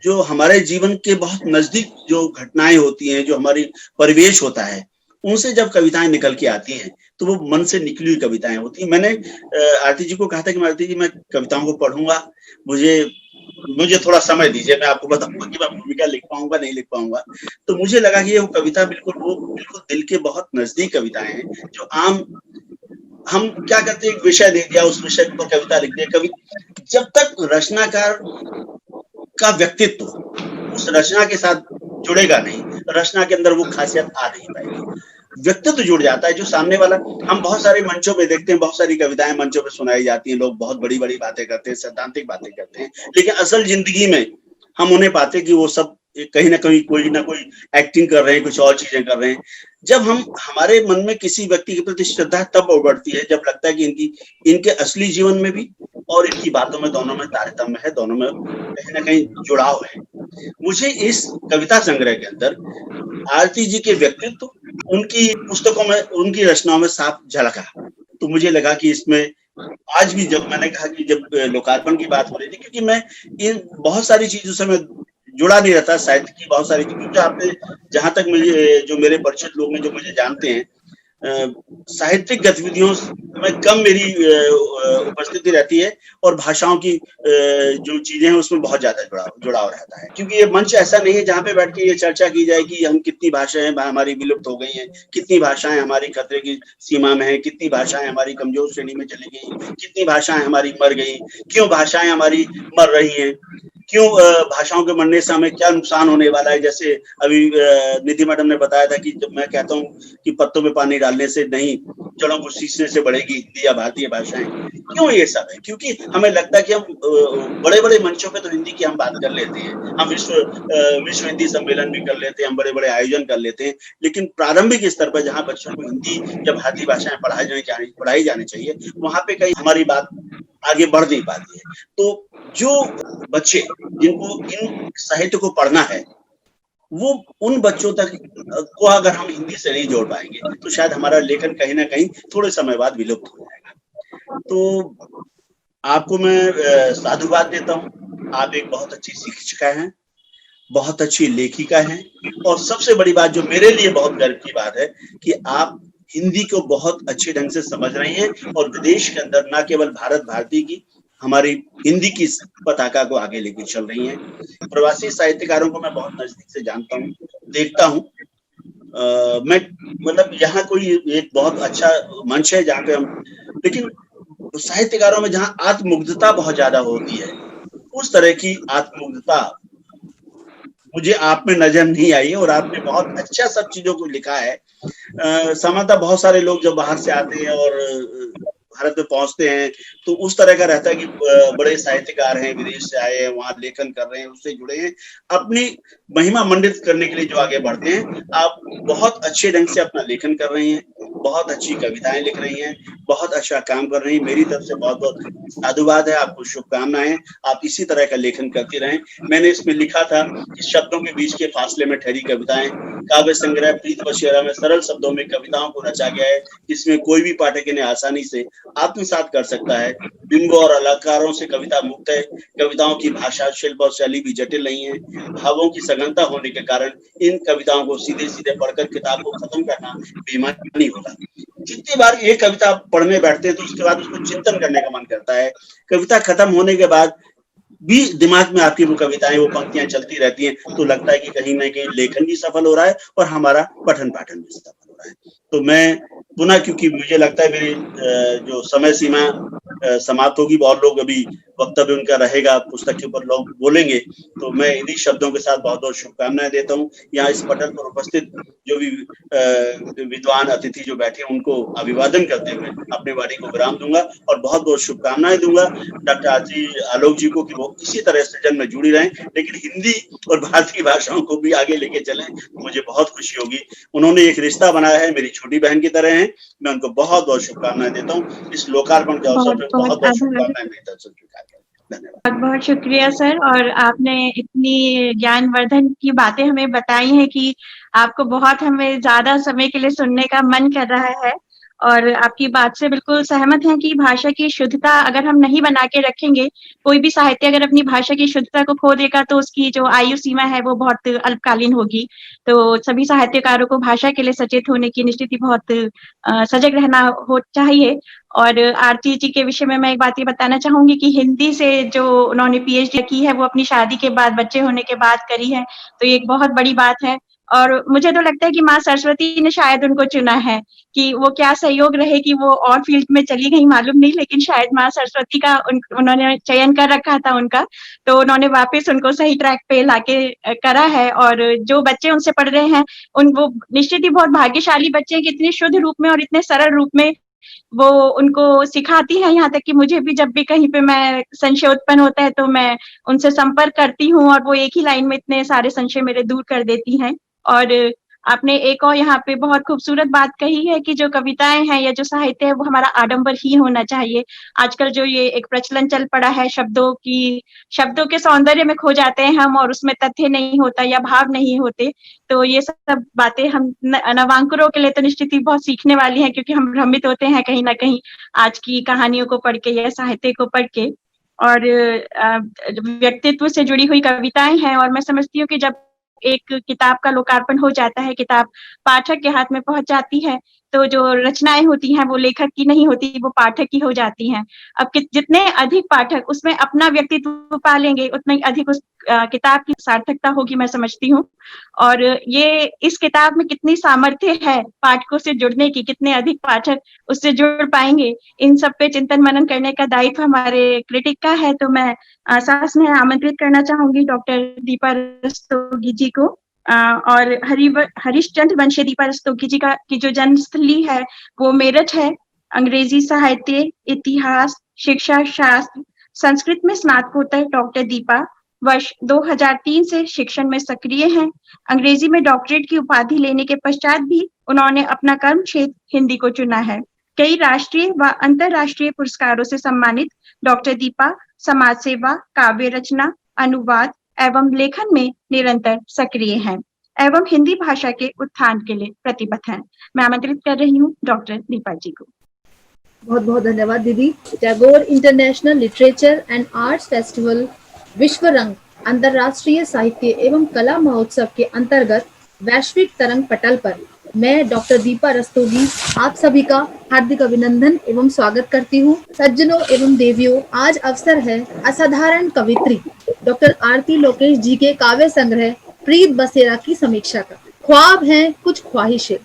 जो हमारे जीवन के बहुत नजदीक जो घटनाएं होती हैं, जो हमारी परिवेश होता है, उनसे जब कविताएं निकल के आती हैं तो वो मन से निकली हुई कविताएं होती हैं। मैंने आरती जी को कहा था कि आरती जी मैं कविताओं को पढ़ूंगा, मुझे थोड़ा समय दीजिए, मैं आपको बताऊंगा कि मैं भूमिका लिख पाऊंगा नहीं लिख पाऊंगा। तो मुझे लगा कि ये कविता बिल्कुल दिल के बहुत नजदीक कविताएं हैं, जो आम हम क्या करते हैं, एक विषय दे दिया, उस विषय पर कविता लिख दिया। जब तक रचनाकार का व्यक्तित्व उस रचना के साथ जुड़ेगा नहीं, रचना के अंदर वो खासियत आ नहीं पाएगी। व्यक्तित्व जुड़ जाता है जो सामने वाला। हम बहुत सारे मंचों पे देखते हैं, बहुत सारी कविताएं मंचों पे सुनाई जाती हैं, लोग बहुत बड़ी बड़ी बातें करते हैं, सैद्धांतिक बातें करते हैं, लेकिन असल जिंदगी में हम उन्हें पाते हैं कि वो सब कहीं ना कहीं कोई ना कोई एक्टिंग कर रहे हैं, कुछ और चीजें कर रहे हैं। जब हमारे मन में किसी व्यक्ति के प्रति श्रद्धा तब बढ़ती है जब लगता है कि इनके असली जीवन में भी और इनकी बातों में, दोनों में तारतम्य है, दोनों में कहीं ना कहीं जुड़ाव है। मुझे इस कविता संग्रह के अंदर आरती जी के व्यक्तित्व उनकी पुस्तकों में, उनकी रचनाओं में साफ झलका। तो मुझे लगा कि इसमें आज भी, जब मैंने कहा कि जब लोकार्पण की बात हो रही थी, क्योंकि मैं इन बहुत सारी चीजों से मैं जुड़ा नहीं रहता, साहित्य की बहुत सारी चीजें, क्योंकि आपने जहां तक मुझे, जो मेरे परिचित लोग हैं, जो मुझे जानते हैं, साहित्यिक गतिविधियों में कम मेरी उपस्थिति रहती है, और भाषाओं की जो चीजें हैं उसमें बहुत ज्यादा जुड़ाव रहता है। क्योंकि ये मंच ऐसा नहीं है जहाँ पे बैठ के ये चर्चा की जाए कि हम कितनी भाषाएं हमारी विलुप्त हो गई हैं, कितनी भाषाएं हमारी खतरे की सीमा में है, कितनी भाषाएं हमारी कमजोर श्रेणी में चली गई, कितनी भाषाएं हमारी मर गई, क्यों भाषाएं हमारी मर रही हैं, क्यों भाषाओं के मरने से हमें क्या नुकसान होने वाला है। जैसे अभी निधि मैडम ने बताया था कि जब मैं कहता हूँ कि पत्तों में पानी डालने से नहीं, जड़ों को सींचने से बढ़ेगी हिंदी या भारतीय भाषाएं। क्यों ये सब है? क्योंकि हमें लगता है कि हम बड़े बड़े मंचों पे तो हिंदी की हम बात कर लेते हैं, हम विश्व हिंदी सम्मेलन भी कर लेते हैं, हम बड़े बड़े आयोजन कर लेते हैं, लेकिन प्रारंभिक स्तर पर जहाँ बच्चों को हिंदी या भारतीय भाषाएं पढ़ाई जानी चाहिए, वहां पे कहीं हमारी बात आगे बढ़ नहीं पाती है। तो जो बच्चे जिनको इन साहित्य को पढ़ना है, वो उन बच्चों तक को अगर हम हिंदी से नहीं जोड़ पाएंगे तो शायद हमारा लेखन कहीं ना कहीं थोड़े समय बाद विलुप्त हो जाएगा। तो आपको मैं साधुवाद देता हूँ, आप एक बहुत अच्छी शिक्षिका हैं, बहुत अच्छी लेखिका हैं, और सबसे बड़ी बात जो मेरे लिए बहुत गर्व की बात है कि आप हिंदी को बहुत अच्छे ढंग से समझ रही हैं, और विदेश के अंदर न केवल भारत भारती की, हमारी हिंदी की पताका को आगे लेके चल रही हैं। प्रवासी साहित्यकारों को मैं बहुत नजदीक से जानता हूँ, देखता हूँ। मैं मतलब यहाँ कोई एक बहुत अच्छा मंच है जहाँ पे हम, लेकिन साहित्यकारों में जहाँ आत्ममुग्धता बहुत ज्यादा होती है, उस तरह की आत्ममुग्धता मुझे आप में नजर नहीं आई है, और आपने बहुत अच्छा सब चीजों को लिखा है। सामान्यतः बहुत सारे लोग जब बाहर से आते हैं और भारत में पहुंचते हैं तो उस तरह का रहता है कि बड़े साहित्यकार हैं, विदेश से आए हैं, वहां लेखन कर रहे हैं, उससे जुड़े हैं, अपनी महिमा मंडित करने के लिए जो आगे बढ़ते हैं। आप बहुत अच्छे ढंग से अपना लेखन कर रही हैं, बहुत अच्छी कविताएं लिख रही हैं, बहुत अच्छा काम कर रही हैं। मेरी तरफ से बहुत बहुत साधुवाद है, आपको शुभकामनाएं। आप इसी तरह का लेखन करती रहें। मैंने इसमें लिखा था कि शब्दों के बीच के फासले में ठहरी कविताएं, काव्य संग्रह प्रीत बशेरा में सरल शब्दों में कविताओं को रचा गया है, जिसमें कोई भी पाठक इन्हें आसानी से आत्मसात कर सकता है। बिंबों और अलंकारों से कविता मुक्त है। कविताओं की भाषा, शिल्प और शैली भी जटिल नहीं है। भावों की सघनता होने के कारण इन कविताओं को सीधे सीधे पढ़कर किताब को खत्म करना बेईमानी होगा। जितनी बार ये कविता पढ़ने बैठते हैं तो उसके बाद उसको चिंतन करने का मन करता है। कविता खत्म होने के बाद भी दिमाग में आपकी वो कविताएं, वो पंक्तियां चलती रहती हैं, तो लगता है कि कहीं ना कहीं लेखन भी सफल हो रहा है और हमारा पठन पाठन भी सफल हो रहा है। तो मैं पुनः, क्योंकि मुझे लगता है मेरी जो समय सीमा समाप्त होगी, बहुत लोग अभी वक्तव्य उनका रहेगा, पुस्तक के ऊपर लोग बोलेंगे, तो मैं इन्हीं शब्दों के साथ बहुत बहुत शुभकामनाएं देता हूँ। यहाँ इस पटल पर उपस्थित जो भी विद्वान अतिथि जो बैठे हैं उनको अभिवादन करते हुए अपनी वाणी को विराम दूंगा और बहुत बहुत शुभकामनाएं दूंगा डॉक्टर आरती आलोक जी को कि वो इसी तरह सृजन में जुड़ी रहें, लेकिन हिंदी और भारतीय भाषाओं को भी आगे लेके चलें। मुझे बहुत खुशी होगी। उन्होंने एक रिश्ता बनाया है, मेरी छोटी बहन की तरह है। मैं उनको बहुत बहुत शुभकामनाएं देता हूँ। इस लोकार्पण के अवसर पर बहुत बहुत शुभकामनाएं मेरी तरफ से स्वीकार करें। धन्यवाद। बहुत बहुत शुक्रिया सर, और आपने इतनी ज्ञानवर्धन की बातें हमें बताई हैं कि आपको बहुत हमें ज्यादा समय के लिए सुनने का मन कर रहा है, और आपकी बात से बिल्कुल सहमत हैं कि भाषा की शुद्धता अगर हम नहीं बना के रखेंगे, कोई भी साहित्य अगर अपनी भाषा की शुद्धता को खो देगा तो उसकी जो आयु सीमा है वो बहुत अल्पकालीन होगी। तो सभी साहित्यकारों को भाषा के लिए सचेत होने की निश्चित ही बहुत सजग रहना हो चाहिए। और आरती जी के विषय में मैं एक बात ये बताना चाहूंगी कि हिंदी से जो उन्होंने पीएचडी की है वो अपनी शादी के बाद, बच्चे होने के बाद करी है, तो ये एक बहुत बड़ी बात है। और मुझे तो लगता है कि माँ सरस्वती ने शायद उनको चुना है, कि वो क्या सहयोग रहे कि वो और फील्ड में चली गई मालूम नहीं, लेकिन शायद माँ सरस्वती का उन्होंने चयन कर रखा था उनका, तो उन्होंने वापस उनको सही ट्रैक पे लाके करा है। और जो बच्चे उनसे पढ़ रहे हैं वो निश्चित ही बहुत भाग्यशाली बच्चे हैं कि इतने शुद्ध रूप में और इतने सरल रूप में वो उनको सिखाती है। यहाँ तक कि मुझे भी जब भी कहीं पे मैं संशय उत्पन्न होता है तो मैं उनसे संपर्क करती हूँ और वो एक ही लाइन में इतने सारे संशय मेरे दूर कर देती हैं। और आपने एक और यहाँ पे बहुत खूबसूरत बात कही है कि जो कविताएं हैं या जो साहित्य है वो हमारा आडंबरहीन होना चाहिए। आजकल जो ये एक प्रचलन चल पड़ा है शब्दों के सौंदर्य में खो जाते हैं हम, और उसमें तथ्य नहीं होता या भाव नहीं होते। तो ये सब बातें हम नवांकुरों के लिए तो निश्चित ही बहुत सीखने वाली हैं, क्योंकि हम भ्रमित होते हैं कहीं ना कहीं आज की कहानियों को पढ़ के या साहित्य को पढ़ के। और व्यक्तित्व से जुड़ी हुई कविताएं हैं, और मैं समझती हूँ कि जब एक किताब का लोकार्पण हो जाता है, किताब पाठक के हाथ में पहुंच जाती है, तो जो रचनाएं होती हैं वो लेखक की नहीं होती, वो पाठक की हो जाती हैं। अब जितने अधिक पाठक उसमें अपना व्यक्तित्व पालेंगे, उतना ही अधिक उस किताब की सार्थकता होगी, मैं समझती हूँ। और ये इस किताब में कितनी सामर्थ्य है पाठकों से जुड़ने की, कितने अधिक पाठक उससे जुड़ पाएंगे, इन सब पे चिंतन मनन करने का दायित्व हमारे क्रिटिक का है। तो मैं सास में आमंत्रित करना चाहूंगी डॉक्टर दीपा रस्तोगी जी को, और हरीशचंद्र वंशी दीपा रस्तोगी जी की जो जन्मस्थली है वो मेरठ है। अंग्रेजी साहित्य, इतिहास, शिक्षा शास्त्र, संस्कृत में स्नातकोत्तर डॉक्टर दीपा वर्ष 2003 से शिक्षण में सक्रिय हैं। अंग्रेजी में डॉक्टरेट की उपाधि लेने के पश्चात भी उन्होंने अपना कर्म क्षेत्र हिंदी को चुना है। कई राष्ट्रीय व अंतर्राष्ट्रीय पुरस्कारों से सम्मानित डॉक्टर दीपा समाज सेवा, काव्य रचना, अनुवाद एवं लेखन में निरंतर सक्रिय हैं एवं हिंदी भाषा के उत्थान के लिए प्रतिबद्ध हैं। मैं आमंत्रित कर रही हूँ डॉक्टर दीपा जी को। बहुत बहुत धन्यवाद दीदी। Tagore international literature and arts festival विश्व रंग अंतर्राष्ट्रीय साहित्य एवं कला महोत्सव के अंतर्गत वैश्विक तरंग पटल पर मैं डॉक्टर दीपा रस्तोगी आप सभी का हार्दिक अभिनंदन एवं स्वागत करती हूँ। सज्जनों एवं देवियों, आज अवसर है असाधारण कवित्री डॉक्टर आरती लोकेश जी के काव्य संग्रह प्रीत बसेरा की समीक्षा का। ख्वाब हैं कुछ ख्वाहिशें,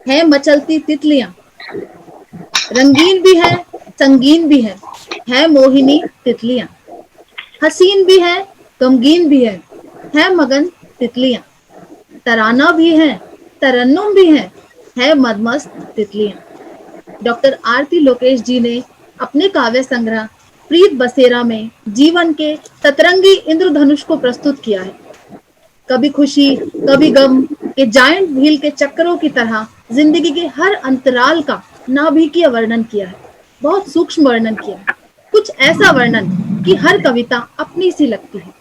है मचलती तितलियां, रंगीन भी है संगीन भी है मोहिनी तितलियां, हसीन भी है गमगीन भी है मगन तितलियां, तराना भी है तरन्नुम भी है मदमस्त तितलियां। डॉक्टर आरती लोकेश जी ने अपने काव्य संग्रह प्रीत बसेरा में जीवन के सतरंगी इंद्रधनुष को प्रस्तुत किया है। कभी खुशी कभी गम के जायंट व्हील के चक्करों की तरह जिंदगी के हर अंतराल का नाभिकीय वर्णन किया है, बहुत सूक्ष्म वर्णन किया है, कुछ ऐसा वर्णन कि हर कविता अपनी सी लगती है,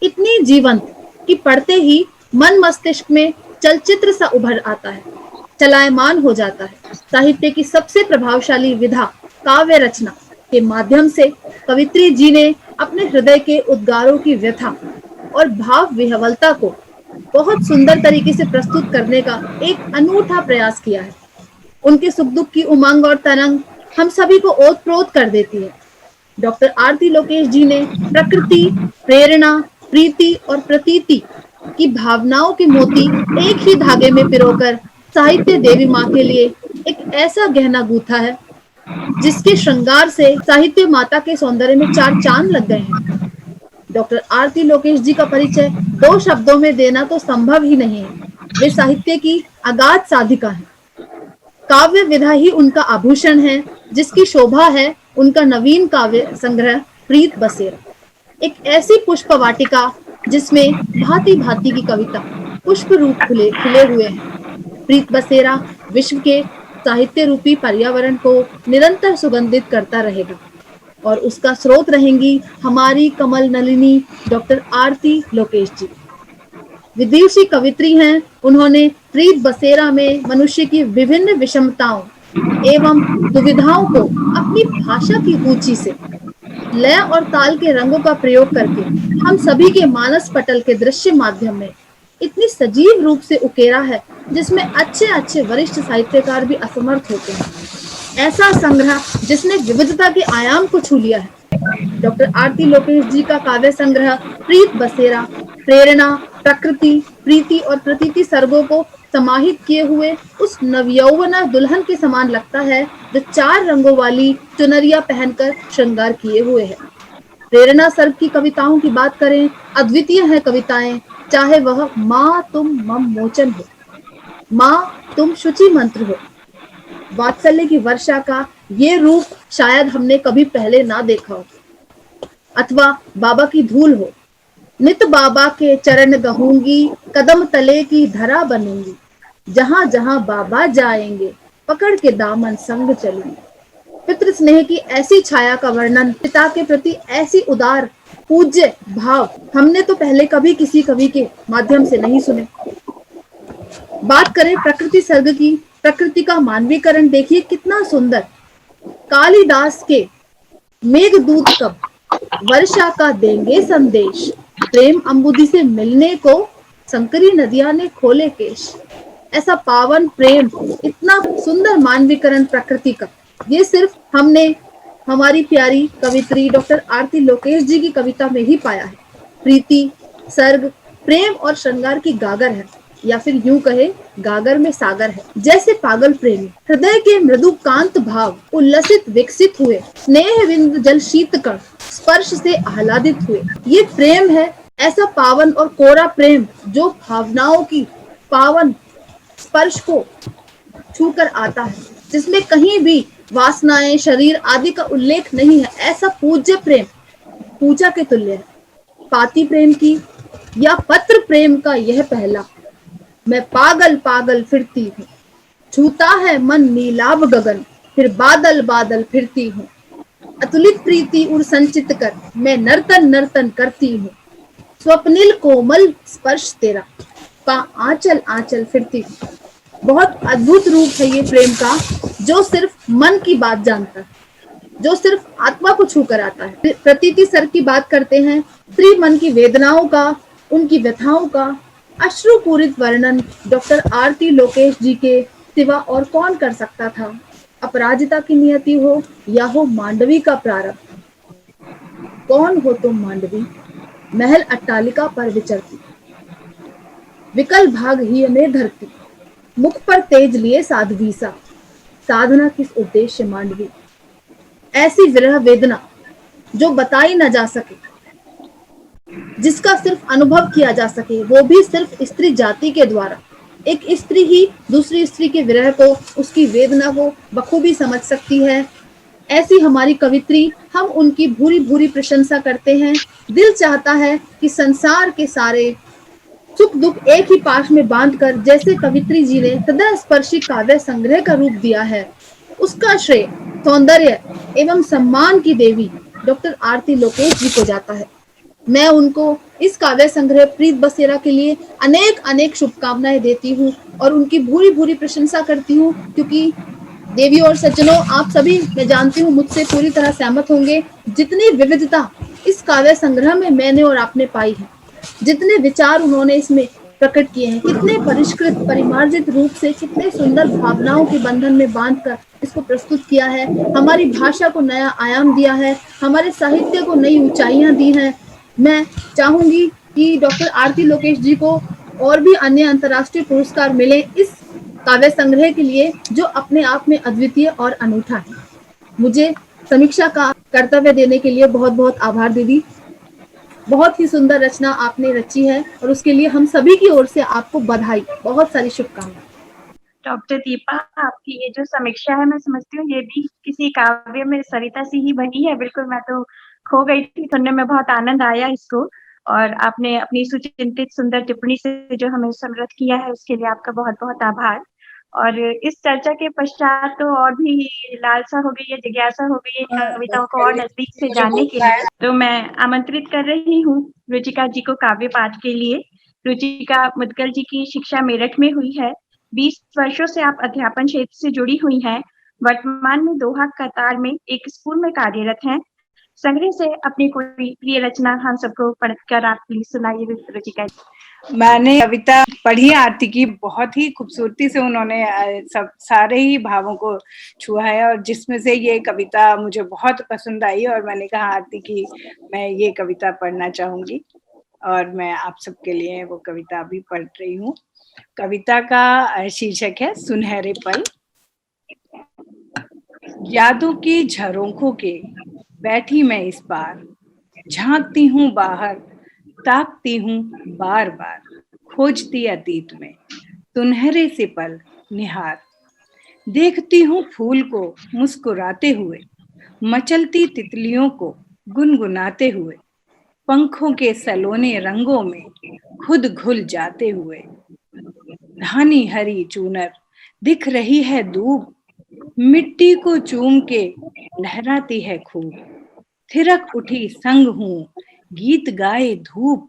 इतनी जीवंत कि पढ़ते ही मन मस्तिष्क में चलचित्र सा उभर आता है, चलायमान हो जाता है। साहित्य की सबसे प्रभावशाली विधा काव्य रचना के माध्यम से कवित्री जी ने अपने हृदय के उद्गारों की व्यथा और भाव विह्वलता को बहुत सुंदर तरीके से प्रस्तुत करने का एक अनूठा प्रयास किया है। उनके सुख दुख की उमंग और तरंग हम सभी को ओतप्रोत कर देती है। डॉक्टर आरती लोकेश जी ने प्रकृति, प्रेरणा, प्रीति और प्रतीति की भावनाओं के मोती एक ही धागे में पिरोकर साहित्य देवी माँ के लिए एक ऐसा गहना गूंथा है जिसके श्रृंगार से साहित्य माता के सौंदर्य में चार चांद लग गए हैं। डॉक्टर आरती लोकेश जी का परिचय दो शब्दों में देना तो संभव ही नहीं है। वे साहित्य की अगाध साधिका हैं। काव्य विधा ही उनका आभूषण है, जिसकी शोभा है उनका नवीन काव्य संग्रह प्रीत बसेरा, एक ऐसी पुष्प वाटिका जिसमें भांति भांति की कविता पुष्प रूप खिले हुए हैं। प्रीत बसेरा विश्व के साहित्य रूपी पर्यावरण को निरंतर सुगंधित करता रहेगा और उसका स्रोत रहेंगी हमारी कमल नलिनी डॉक्टर आरती लोकेश जी। विदेशी कवित्री हैं। उन्होंने प्रीत बसेरा में मनुष्य की विभिन्न विषमताओं एवं दुविधाओं को अपनी भाषा की ऊंची से लय और ताल के रंगों का प्रयोग करके हम सभी के मानस पटल के दृश्य माध्यम में इतनी सजीव रूप से उकेरा है जिसमें अच्छे अच्छे वरिष्ठ साहित्यकार भी असमर्थ होते हैं। ऐसा संग्रह जिसने विविधता के आयाम को छू लिया है। डॉक्टर आरती लोकेश जी का काव्य संग्रह प्रीत बसेरा प्रेरणा, प्रकृति, प्रीति और प्रतीति सर्गों को समाहित किए हुए उस नवयौवना दुल्हन के समान लगता है जो चार रंगों वाली चुनरिया पहनकर श्रृंगार किए हुए है। प्रेरणा सर्ग की कविताओं की बात करें, अद्वितीय है कविताएं, चाहे वह माँ तुम मम मोचन हो, माँ तुम शुचि मंत्र हो। वात्सल्य की वर्षा का ये रूप शायद हमने कभी पहले ना देखा हो। अथवा बाबा की धूल हो, नित बाबा के चरण गहूंगी, कदम तले की धरा बनूंगी, जहां जहां बाबा जाएंगे पकड़ के दामन संग चलूंगी। पितृ स्नेह की ऐसी छाया का वर्णन, पिता के प्रति ऐसी उदार पूज्य भाव हमने तो पहले कभी किसी कवि के माध्यम से नहीं सुने। बात करें प्रकृति सर्ग की, प्रकृति का मानवीकरण देखिए कितना सुंदर। कालिदास के मेघदूत कब वर्षा का देंगे संदेश, प्रेम अंबुदी से मिलने को संकरी नदियां ने खोले केश। ऐसा पावन प्रेम, इतना सुंदर मानवीकरण प्रकृति का, ये सिर्फ हमने हमारी प्यारी कवित्री डॉक्टर आरती लोकेश जी की कविता में ही पाया है। प्रीति सर्ग प्रेम और श्रृंगार की गागर है, या फिर यूं कहे गागर में सागर है। जैसे पागल प्रेमी हृदय के मृदु कांत भाव उल्लसित विकसित हुए, स्नेह बिंदु जल शीत कण स्पर्श से आह्लादित हुए, ये प्रेम है। ऐसा पावन और कोरा प्रेम जो भावनाओं की पावन स्पर्श को छूकर आता है, जिसमें कहीं भी वासनाएं, शरीर आदि का उल्लेख नहीं है। ऐसा पूज्य प्रेम पूजा के तुल्य है। पाती प्रेम की या पत्र प्रेम का यह पहला, मैं पागल पागल फिरती हूँ, छूता है मन नीलाभ गगन, फिर बादल बादल फिरती हूँ। अतुलित प्रीति उर संचित कर मैं नर्तन नर्तन करती हूँ, स्वप्निल कोमल स्पर्श तेरा पा आंचल आंचल फिरती हूँ। बहुत अद्भुत रूप है ये प्रेम का, जो सिर्फ मन की बात जानता है, जो सिर्फ आत्मा को छू कर आता है। प्रतीति सर्ग की बात करते हैं, स्त्री मन की वेदनाओं का, उनकी व्यथाओं का अश्रुपूरित वर्णन डॉक्टर आरती लोकेश जी के सिवा और कौन कर सकता था। अपराजिता की नियति हो या हो मांडवी का प्रारंभ, कौन हो तुम मांडवी महल अट्टालिका पर विचरती, विकल भाग ही में धरती, मुख पर तेज लिए साध्वी सा, साधना किस उद्देश्य मांडवी। ऐसी विरह वेदना जो बताई न जा सके, जिसका सिर्फ अनुभव किया जा सके, वो भी सिर्फ स्त्री जाति के द्वारा। एक स्त्री ही दूसरी स्त्री के विरह को, उसकी वेदना को बखूबी समझ सकती है। ऐसी हमारी कवित्री, हम उनकी भूरी भूरी प्रशंसा करते हैं। दिल चाहता है कि संसार के सारे सुख दुख एक ही पाश में बांधकर जैसे कवित्री जी ने हृदय स्पर्शी काव्य संग्रह का रूप दिया है, उसका श्रेय सौंदर्य एवं सम्मान की देवी डॉक्टर आरती लोकेश जी को जाता है। मैं उनको इस काव्य संग्रह प्रीत बसेरा के लिए अनेक अनेक शुभकामनाएं देती हूँ और उनकी भूरी भूरी प्रशंसा करती हूँ, क्योंकि देवी और सज्जनों, आप सभी मैं जानती हूँ मुझसे पूरी तरह सहमत होंगे। जितनी विविधता इस काव्य संग्रह में मैंने और आपने पाई है, जितने विचार उन्होंने इसमें प्रकट किए हैं, कितने परिष्कृत परिमार्जित रूप से, कितने सुंदर भावनाओं के बंधन में बांधकर इसको प्रस्तुत किया है, हमारी भाषा को नया आयाम दिया है, हमारे साहित्य को नई ऊंचाइयां दी हैं। मैं चाहूंगी कि डॉक्टर आरती लोकेश जी को और भी अन्य अंतर्राष्ट्रीय पुरस्कार मिले इस काव्य संग्रह के लिए, जो अपने आप में अद्वितीय और अनूठा है। मुझे समीक्षा का कर्तव्य देने के लिए बहुत बहुत आभार दीदी। बहुत ही सुंदर रचना आपने रची है और उसके लिए हम सभी की ओर से आपको बधाई, बहुत सारी शुभकामनाएं। डॉक्टर दीपा, आपकी ये जो समीक्षा है, मैं समझती हूँ ये भी किसी काव्य में सरिता सी ही बनी है। बिल्कुल, मैं तो खो गई थी, सुनने में बहुत आनंद आया इसको, और आपने अपनी सुचिंतित सुंदर टिप्पणी से जो हमें समृद्ध किया है, उसके लिए आपका बहुत बहुत आभार। और इस चर्चा के पश्चात तो और भी लालसा हो गई है, जिज्ञासा हो गई है कविताओं को और नजदीक से जानने के लिए। तो मैं आमंत्रित कर रही हूँ रुचिका जी को काव्य पाठ के लिए। रुचिका मुदगल जी की शिक्षा मेरठ में हुई है। 20 वर्षों से आप अध्यापन क्षेत्र से जुड़ी हुई हैं। वर्तमान में दोहा कतार में एक स्कूल में कार्यरत हैं। संग्रह से अपनी कोई प्रिय रचना हम सबको पढ़कर आप प्लीज सुनाइए रुचिका जी। मैंने कविता पढ़ी आरती की, बहुत ही खूबसूरती से उन्होंने सब सारे ही भावों को छुआ है, और जिसमें से ये कविता मुझे बहुत पसंद आई और मैंने कहा आरती की मैं ये कविता पढ़ना चाहूंगी, और मैं आप सबके लिए वो कविता भी पढ़ रही हूँ। कविता का शीर्षक है सुनहरे पल। यादों की झरोखों के बैठी मैं इस बार, झांकती हूँ बाहर, ताकती हूँ बार बार, खोजती अतीत में सुनहरे से पल निहार। देखती हूँ फूल को मुस्कुराते हुए, मचलती तितलियों को गुनगुनाते हुए, पंखों के सलोने रंगों में खुद घुल जाते हुए। धानी हरी चूनर दिख रही है धूप, मिट्टी को चूम के लहराती है खूब। थिरक उठी संग हूँ गीत गाए धूप,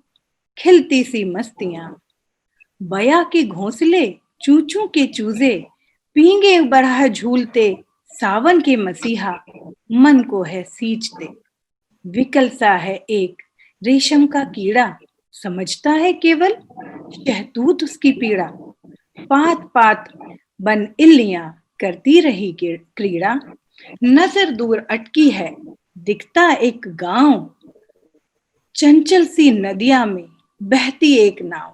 खिलती सी मस्तियां। बया के घोंसले चूचू के चूजे, पींगे बढ़ा झूलते सावन के मसीहा, मन को है सींचते। विकल सा है एक रेशम का कीड़ा, समझता है केवल शहतूत उसकी पीड़ा। पात पात बन इल्लियां करती रही क्रीड़ा, नजर दूर अटकी है दिखता एक गांव। चंचल सी नदिया में बहती एक नाव,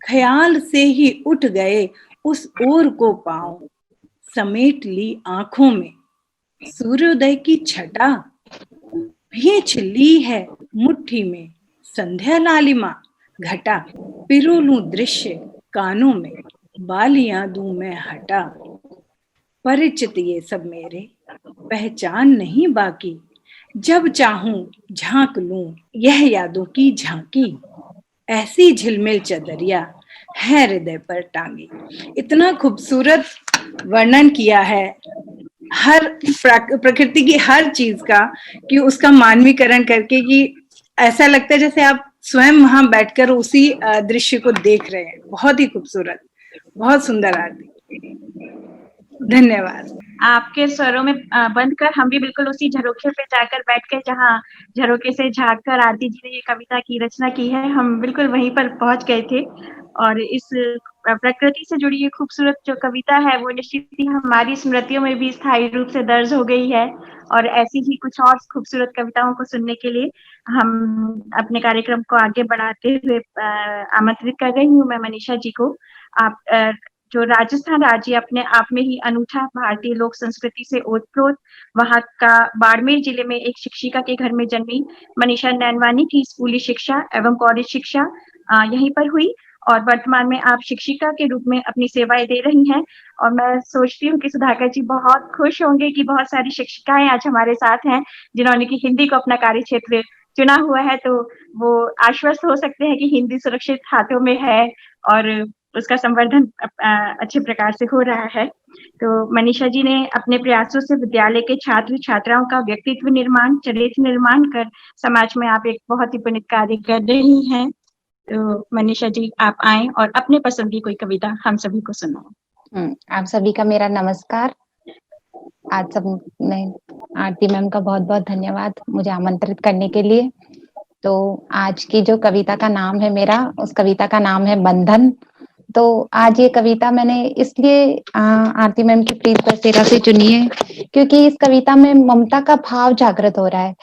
ख्याल से ही उठ गए उस ओर को पांव। समेट ली आंखों में सूर्योदय की छटा, भींच ली है मुट्ठी में संध्या लालिमा घटा। पिरो लूं दृश्य कानों में, बालियां दूं मैं हटा। परिचित ये सब मेरे, पहचान नहीं बाकी, जब चाहूं झांक लूं यह यादों की झांकी। ऐसी झिलमिल चदरिया है हृदय पर टांगी। इतना खूबसूरत वर्णन किया है हर प्रकृति की हर चीज का, कि उसका मानवीकरण करके कि ऐसा लगता है जैसे आप स्वयं वहां बैठकर उसी दृश्य को देख रहे हैं। बहुत ही खूबसूरत, बहुत सुंदर आरती। धन्यवाद। आपके स्वरों में बंद कर हम भी बिल्कुल उसी झरोखे पे जाकर बैठ के, जहाँ झरोखे से झांक कर आरती जी ने ये कविता की रचना की है, हम बिल्कुल वहीं पर पहुंच गए थे। और इस प्रकृति से जुड़ी ये खूबसूरत जो कविता है वो निश्चित ही हमारी स्मृतियों में भी स्थायी रूप से दर्ज हो गई है। और ऐसी ही कुछ और खूबसूरत कविताओं को सुनने के लिए हम अपने कार्यक्रम को आगे बढ़ाते हुए आमंत्रित कर रही हूँ मैं मनीषा जी को। आप जो राजस्थान राज्य अपने आप में ही अनूठा भारतीय लोक संस्कृति से ओतप्रोत, वहां का बाड़मेर जिले में एक शिक्षिका के घर में जन्मी मनीषा नैनवानी की स्कूली शिक्षा एवं कॉलेज शिक्षा यहीं पर हुई। और वर्तमान में आप शिक्षिका के रूप में अपनी सेवाएं दे रही हैं। और मैं सोचती हूँ कि सुधाकर जी बहुत खुश होंगे कि बहुत सारी शिक्षिकाएं आज हमारे साथ हैं जिन्होंने की हिंदी को अपना कार्य क्षेत्र चुना हुआ है। तो वो आश्वस्त हो सकते हैं कि हिंदी सुरक्षित हाथों में है और उसका संवर्धन अच्छे प्रकार से हो रहा है। तो मनीषा जी ने अपने प्रयासों से विद्यालय के छात्र छात्राओं का व्यक्तित्व निर्माण, चरित्र निर्माण कर समाज में आप एक बहुत ही पुनीत कार्य कर रही हैं। तो मनीषा जी आप आएं और अपने पसंद की कोई कविता हम सभी को सुनाएं। आप सभी का मेरा नमस्कार। आज सब ने आरती मैम का बहुत बहुत धन्यवाद मुझे आमंत्रित करने के लिए। तो आज की जो कविता का नाम है मेरा, उस कविता का नाम है बंधन। तो आज ये कविता मैंने इसलिए आरती मैम की प्रीत बसेरा से चुनी है क्योंकि इस कविता में ममता का भाव जागृत हो रहा है।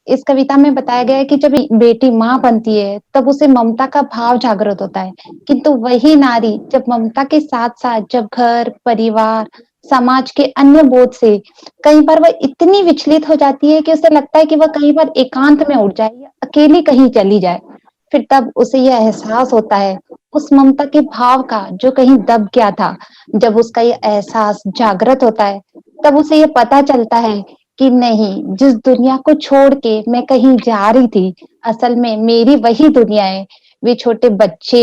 इस कविता में बताया गया है कि जब बेटी माँ बनती है तब उसे ममता का भाव जागृत होता है, किंतु वही नारी जब ममता के साथ साथ जब घर परिवार समाज के अन्य बोझ से कई बार वह इतनी विचलित हो जाती है कि उसे लगता है कि वह कई बार एकांत में उठ जाए या अकेली कहीं चली जाए, फिर तब उसे यह एहसास होता है उस ममता के भाव का जो कहीं दब गया था। जब उसका ये एहसास जागृत होता है तब उसे ये पता चलता है कि नहीं, जिस दुनिया को छोड़ के मैं कहीं जा रही थी असल में मेरी वही दुनिया है। वे छोटे बच्चे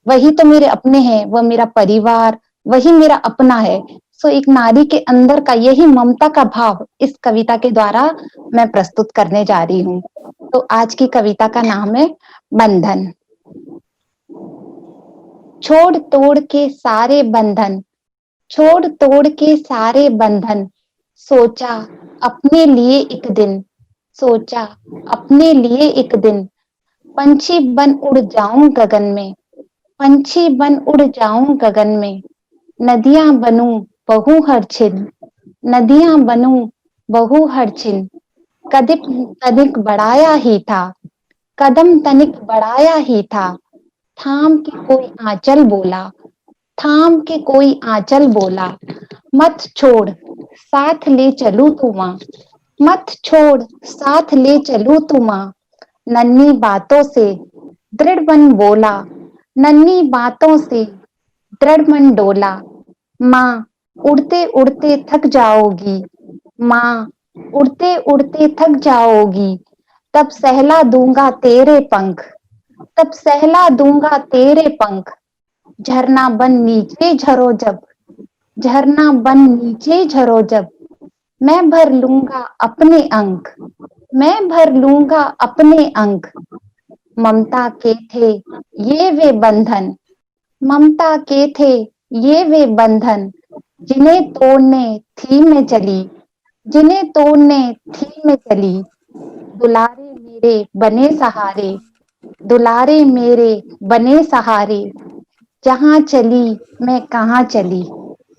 वही तो मेरे अपने हैं, वह मेरा परिवार वही मेरा अपना है। सो एक नारी के अंदर का यही ममता का भाव इस कविता के द्वारा मैं प्रस्तुत करने जा रही हूँ। तो आज की कविता का नाम है बंधन। छोड़ तोड़ के सारे बंधन, छोड़ तोड़ के सारे बंधन, सोचा अपने लिए एक दिन, सोचा अपने लिए एक दिन, पंछी बन उड़ जाऊं गगन में, पंछी बन उड़ जाऊं गगन में, नदियां बनूं बहू हर छिन, नदियां बनूं बहू हर छिन, कदम तनिक बढ़ाया ही था, कदम तनिक बढ़ाया ही था, थाम के कोई आंचल बोला, थाम के कोई आंचल बोला, मत छोड़ साथ ले चलूं तू मां, मत छोड़ साथ ले चलूं तू मां, नन्ही बातों से दृढ़ मन बोला, नन्ही बातों से दृढ़ मन डोला, माँ उड़ते उड़ते थक जाओगी, माँ उड़ते उड़ते थक जाओगी, तब सहला दूंगा तेरे पंख, तब सहला दूंगा तेरे पंख, झरना बन नीचे झरो जब, झरना बन नीचे झरो जब, मैं भर लूंगा अपने अंक, मैं भर लूंगा अपने अंक, ममता के थे ये वे बंधन, ममता के थे ये वे बंधन, जिन्हें तोड़ने थी मैं चली, जिन्हें तोड़ने थी मैं चली, दुलारे मेरे बने सहारे, दुलारे मेरे बने सहारे, जहां चली मैं कहाँ चली,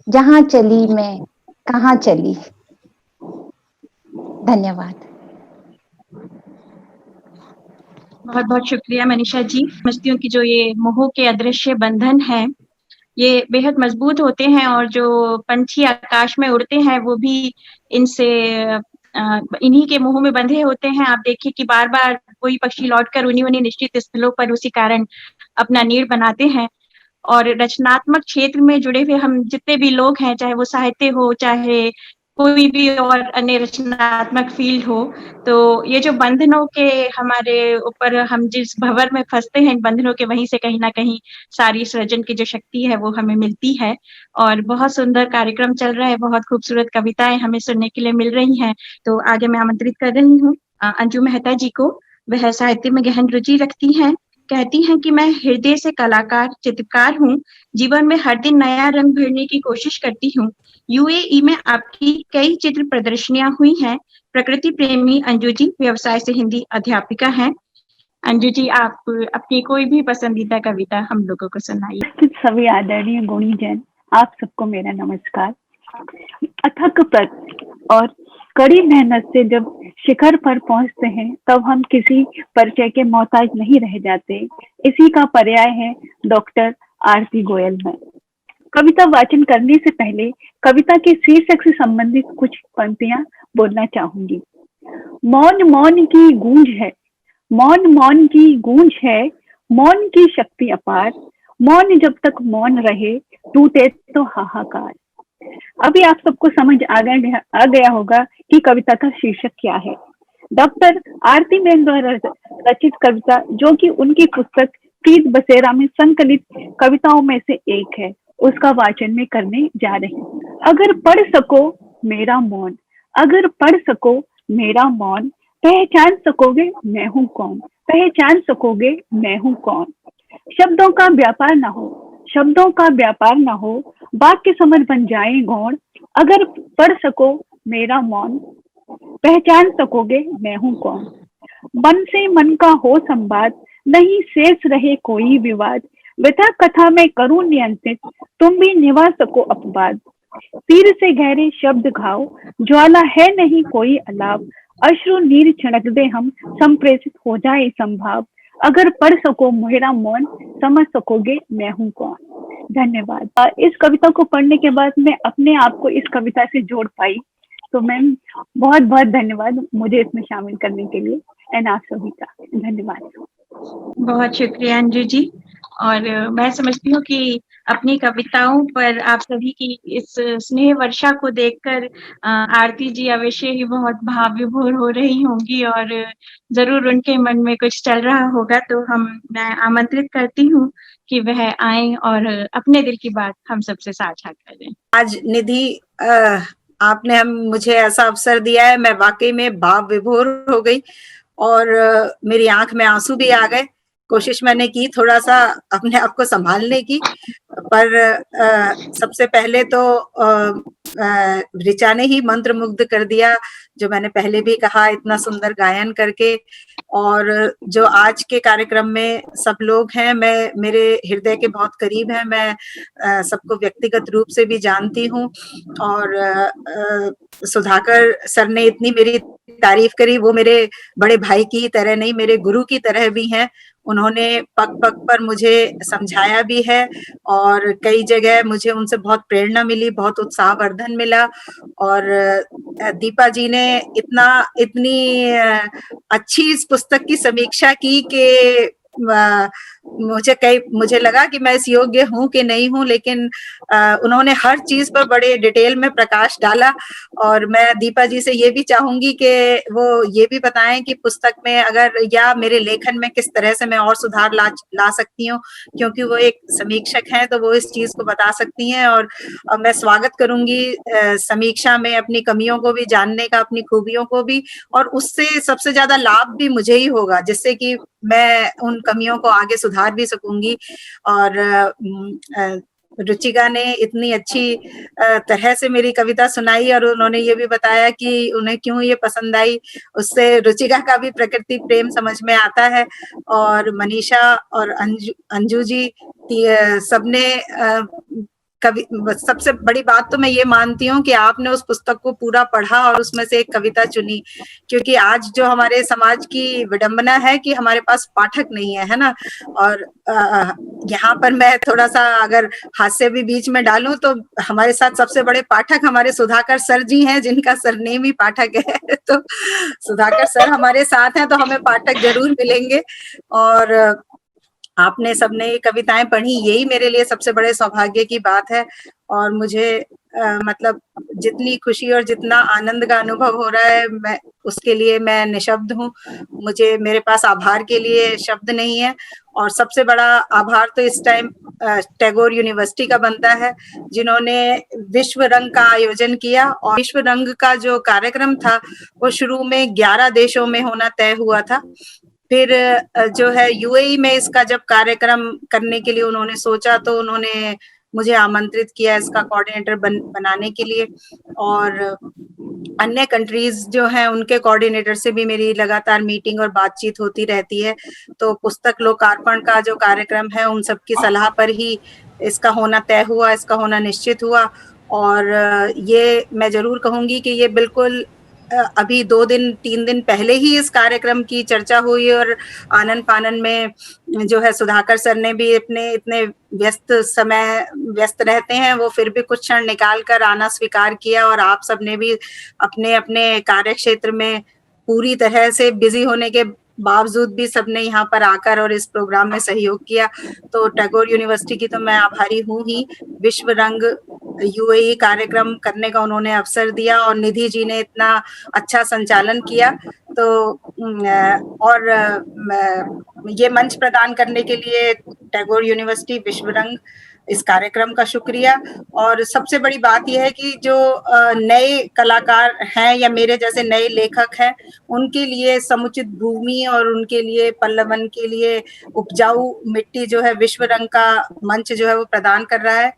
जहां चली मैं कहाँ चली। धन्यवाद। बहुत बहुत शुक्रिया मनीषा जी। समझती हूँ कि जो ये मोह के अदृश्य बंधन है ये बेहद मजबूत होते हैं और जो पंछी आकाश में उड़ते हैं वो भी इनसे इन्हीं के मोह में बंधे होते हैं। आप देखिए कि बार बार कोई पक्षी लौटकर उन्हीं निश्चित स्थलों पर उसी कारण अपना नीड़ बनाते हैं। और रचनात्मक क्षेत्र में जुड़े हुए हम जितने भी लोग हैं, चाहे वो साहित्य हो चाहे कोई भी और अन्य रचनात्मक फील्ड हो, तो ये जो बंधनों के हमारे ऊपर हम जिस भंवर में फंसते हैं, इन बंधनों के वहीं से कहीं ना कहीं सारी सृजन की जो शक्ति है वो हमें मिलती है। और बहुत सुंदर कार्यक्रम चल रहा है, बहुत खूबसूरत कविताएं हमें सुनने के लिए मिल रही हैं। तो आगे मैं आमंत्रित कर रही हूँ अंजू मेहता जी को। वह साहित्य में गहन रुचि रखती हैं, कहती हैं कि मैं हृदय से कलाकार चित्रकार हूँ, जीवन में हर दिन नया रंग भरने की कोशिश करती हूँ। यूएई में आपकी कई चित्र प्रदर्शनियां हुई हैं। प्रकृति प्रेमी अंजू जी व्यवसाय से हिंदी अध्यापिका हैं। अंजू जी आप अपनी कोई भी पसंदीदा कविता हम लोगों को सुनाइए। सभी आदरणीय गुणीजन, आप सबको मेरा नमस्कार। अथक तप और कड़ी मेहनत से जब शिखर पर पहुंचते हैं तब हम किसी परिचय के मोहताज नहीं रह जाते। इसी का पर्याय है डॉक्टर आरती गोयल में। कविता वाचन करने से पहले कविता के शीर्षक से संबंधित कुछ पंक्तियां बोलना चाहूंगी। मौन मौन की गूंज है, मौन मौन की गूंज है, मौन की शक्ति अपार, मौन जब तक मौन रहे, टूटे तो हाहाकार। अभी आप सबको समझ आ गया होगा कि कविता का शीर्षक क्या है। डॉक्टर आरती बेन द्वारा रचित कविता, जो कि उनकी पुस्तक प्रीत बसेरा में संकलित कविताओं में से एक है, उसका वाचन में करने जा रही हूँ। अगर पढ़ सको मेरा मौन, अगर पढ़ सको मेरा मौन, पहचान सकोगे मैं हूँ कौन, पहचान सकोगे मैं हूँ कौन। शब्दों का व्यापार ना हो, शब्दों का व्यापार ना हो, वाक्य समझ बन जाए गौण। अगर पढ़ सको मेरा मौन, पहचान सकोगे मैं हूँ कौन। मन से मन का हो संवाद, नहीं शेष रहे कोई विवाद। व्यथा कथा में करूं नियंत्रित, तुम भी निभा सको अपवाद। तीर से गहरे शब्द घाव, ज्वाला है नहीं कोई अलाव। अश्रु नीर छिड़क दे हम, संप्रेषित हो जाए संभाव। अगर पढ़ सको मेरा मौन, समझ सकोगे मैं हूँ कौन। धन्यवाद। इस कविता को पढ़ने के बाद मैं अपने आप को इस कविता से जोड़ पाई, तो मैम बहुत बहुत धन्यवाद मुझे इसमें शामिल करने के लिए, एंड आप सभी का धन्यवाद। बहुत शुक्रिया अंजू जी। और मैं समझती हूँ कि अपनी कविताओं पर आप सभी की इस स्नेह वर्षा को देखकर आरती जी अवश्य ही बहुत भाव विभोर हो रही होंगी और जरूर उनके मन में कुछ चल रहा होगा। तो मैं आमंत्रित करती हूँ कि वह आए और अपने दिल की बात हम सबसे साझा करें। आज निधि, आपने मुझे ऐसा अवसर दिया है, मैं वाकई में भाव विभोर हो गई और मेरी आंख में आंसू भी आ गए। कोशिश मैंने की थोड़ा सा अपने आप को संभालने की, पर सबसे पहले तो ऋचा ने ही मंत्र मुग्ध कर दिया, जो मैंने पहले भी कहा, इतना सुंदर गायन करके। और जो आज के कार्यक्रम में सब लोग हैं, मेरे हृदय के बहुत करीब हैं, मैं सबको व्यक्तिगत रूप से भी जानती हूँ। और सुधाकर सर ने इतनी मेरी तारीफ करी, वो मेरे बड़े भाई की तरह नहीं, मेरे गुरु की तरह भी हैं। उन्होंने पग पग पर मुझे समझाया भी है और कई जगह मुझे उनसे बहुत प्रेरणा मिली, बहुत उत्साहवर्धन मिला। और दीपा जी ने इतनी अच्छी इस पुस्तक की समीक्षा की कि मुझे लगा कि मैं इस योग्य हूँ कि नहीं हूँ, लेकिन उन्होंने हर चीज पर बड़े डिटेल में प्रकाश डाला। और मैं दीपा जी से ये भी चाहूंगी कि वो ये भी बताएं कि पुस्तक में अगर या मेरे लेखन में किस तरह से मैं और सुधार ला सकती हूँ, क्योंकि वो एक समीक्षक हैं, तो वो इस चीज को बता सकती हैं। और मैं स्वागत करूंगी समीक्षा में अपनी कमियों को भी जानने का, अपनी खूबियों को भी, और उससे सबसे ज्यादा लाभ भी मुझे ही होगा, जिससे कि मैं उन कमियों को आगे सुधार भी सकूंगी। और रुचिका ने इतनी अच्छी तरह से मेरी कविता सुनाई और उन्होंने ये भी बताया कि उन्हें क्यों ये पसंद आई, उससे रुचिका का भी प्रकृति प्रेम समझ में आता है। और मनीषा और अंजू जी सबने सबसे बड़ी बात तो मैं ये मानती हूँ कि आपने उस पुस्तक को पूरा पढ़ा और उसमें से एक कविता चुनी, क्योंकि आज जो हमारे समाज की विडंबना है कि हमारे पास पाठक नहीं है ना। और यहाँ पर मैं थोड़ा सा अगर हास्य भी बीच में डालूं तो हमारे साथ सबसे बड़े पाठक हमारे सुधाकर सर जी हैं, जिनका सरनेम ही पाठक है। तो सुधाकर सर हमारे साथ हैं तो हमें पाठक जरूर मिलेंगे। और आपने सबने कविताएं पढ़ी, यही मेरे लिए सबसे बड़े सौभाग्य की बात है। और मुझे मतलब जितनी खुशी और जितना आनंद का अनुभव हो रहा है, मैं उसके लिए मैं निशब्द हूँ। मेरे पास आभार के लिए शब्द नहीं है। और सबसे बड़ा आभार तो इस टाइम टैगोर यूनिवर्सिटी का बनता है, जिन्होंने विश्व रंग का आयोजन किया। और विश्व रंग का जो कार्यक्रम था वो शुरू में 11 देशों में होना तय हुआ था। फिर जो है यूएई में इसका जब कार्यक्रम करने के लिए उन्होंने सोचा, तो उन्होंने मुझे आमंत्रित किया इसका कोऑर्डिनेटर बनाने के लिए। और अन्य कंट्रीज जो हैं उनके कोऑर्डिनेटर से भी मेरी लगातार मीटिंग और बातचीत होती रहती है। तो पुस्तक लोकार्पण का जो कार्यक्रम है, उन सबकी सलाह पर ही इसका होना तय हुआ, इसका होना निश्चित हुआ। और ये मैं जरूर कहूंगी कि ये बिल्कुल अभी 2-3 दिन पहले ही इस कार्यक्रम की चर्चा हुई और आनन फानन में जो है सुधाकर सर ने भी अपने इतने व्यस्त रहते हैं, वो फिर भी कुछ क्षण निकाल कर आना स्वीकार किया। और आप सबने भी अपने अपने कार्य क्षेत्र में पूरी तरह से बिजी होने के बावजूद भी सबने यहाँ पर आकर और इस प्रोग्राम में सहयोग किया। तो टैगोर यूनिवर्सिटी की तो मैं आभारी हूँ ही। विश्व रंग यूएई कार्यक्रम करने का उन्होंने अवसर दिया और निधि जी ने इतना अच्छा संचालन किया। तो और ये मंच प्रदान करने के लिए टैगोर यूनिवर्सिटी, विश्व रंग, इस कार्यक्रम का शुक्रिया। और सबसे बड़ी बात यह है कि जो नए कलाकार हैं या मेरे जैसे नए लेखक हैं, उनके लिए समुचित भूमि और उनके लिए पल्लवन के लिए उपजाऊ मिट्टी जो है विश्व रंग का मंच जो है वो प्रदान कर रहा है।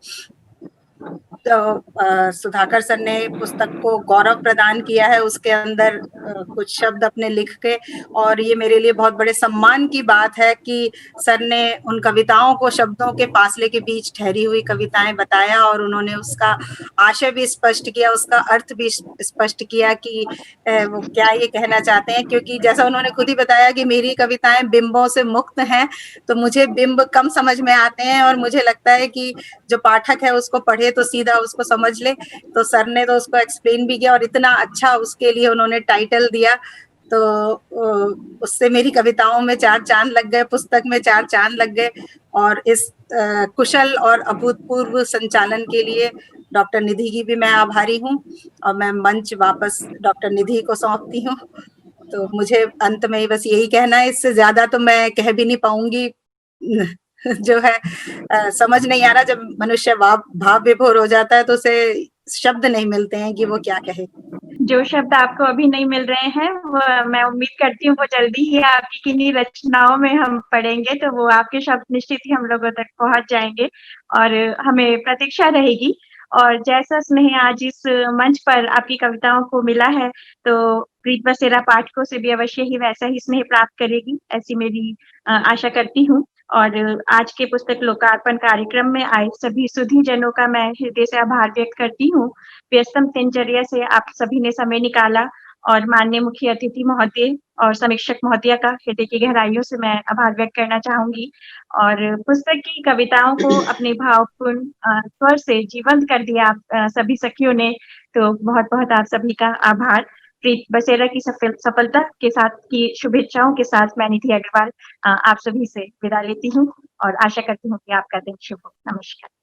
तो सुधाकर सर ने पुस्तक को गौरव प्रदान किया है, उसके अंदर कुछ शब्द अपने लिख के, और ये मेरे लिए बहुत बड़े सम्मान की बात है कि सर ने उन कविताओं को शब्दों के फासले के बीच ठहरी हुई कविताएं बताया और उन्होंने उसका आशय भी स्पष्ट किया, उसका अर्थ भी स्पष्ट किया कि वो क्या ये कहना चाहते हैं। क्योंकि जैसा उन्होंने खुद ही बताया कि मेरी कविताएं बिंबों से मुक्त हैं, तो मुझे बिंब कम समझ में आते हैं और मुझे लगता है कि जो पाठक है उसको पढ़े तो सीधा उसको समझ ले। तो सर ने तो उसको एक्सप्लेन भी किया और इतना अच्छा उसके लिए उन्होंने टाइटल दिया। तो उससे मेरी कविताओं में 4 चांद लग गए, पुस्तक में 4 चांद लग गए। और इस कुशल और अभूतपूर्व संचालन के लिए डॉक्टर निधि की भी मैं आभारी हूँ और मैं मंच वापस डॉक्टर निधि को सौंपती हूँ। तो मुझे अंत में बस यही कहना है, इससे ज्यादा तो मैं कह भी नहीं पाऊंगी। जो है समझ नहीं आ रहा, जब मनुष्य भाव विभोर हो जाता है तो उसे शब्द नहीं मिलते हैं कि वो क्या कहे। जो शब्द आपको अभी नहीं मिल रहे हैं वो मैं उम्मीद करती हूँ वो जल्दी ही आपकी किन्हीं रचनाओं में हम पढ़ेंगे, तो वो आपके शब्द निश्चित ही हम लोगों तक पहुंच जाएंगे और हमें प्रतीक्षा रहेगी। और जैसा स्नेह आज इस मंच पर आपकी कविताओं को मिला है, तो प्रीत बसेरा पाठकों से भी अवश्य ही वैसा ही स्नेह प्राप्त करेगी, ऐसी मेरी आशा करती हूँ। और आज के पुस्तक लोकार्पण कार्यक्रम में आए सभी सुधी जनों का मैं हृदय से आभार व्यक्त करती हूँ। व्यस्तम दिनचर्या से आप सभी ने समय निकाला और माननीय मुख्य अतिथि महोदय और समीक्षक महोदया का हृदय की गहराइयों से मैं आभार व्यक्त करना चाहूंगी। और पुस्तक की कविताओं को अपने भावपूर्ण स्वर से जीवंत कर दिया आप सभी सखियों ने, तो बहुत बहुत आप सभी का आभार। प्रीत बसेरा की सफलता के साथ की शुभेच्छाओं के साथ मैं निधि अग्रवाल आप सभी से विदा लेती हूँ और आशा करती हूँ कि आपका दिन शुभ हो। नमस्कार।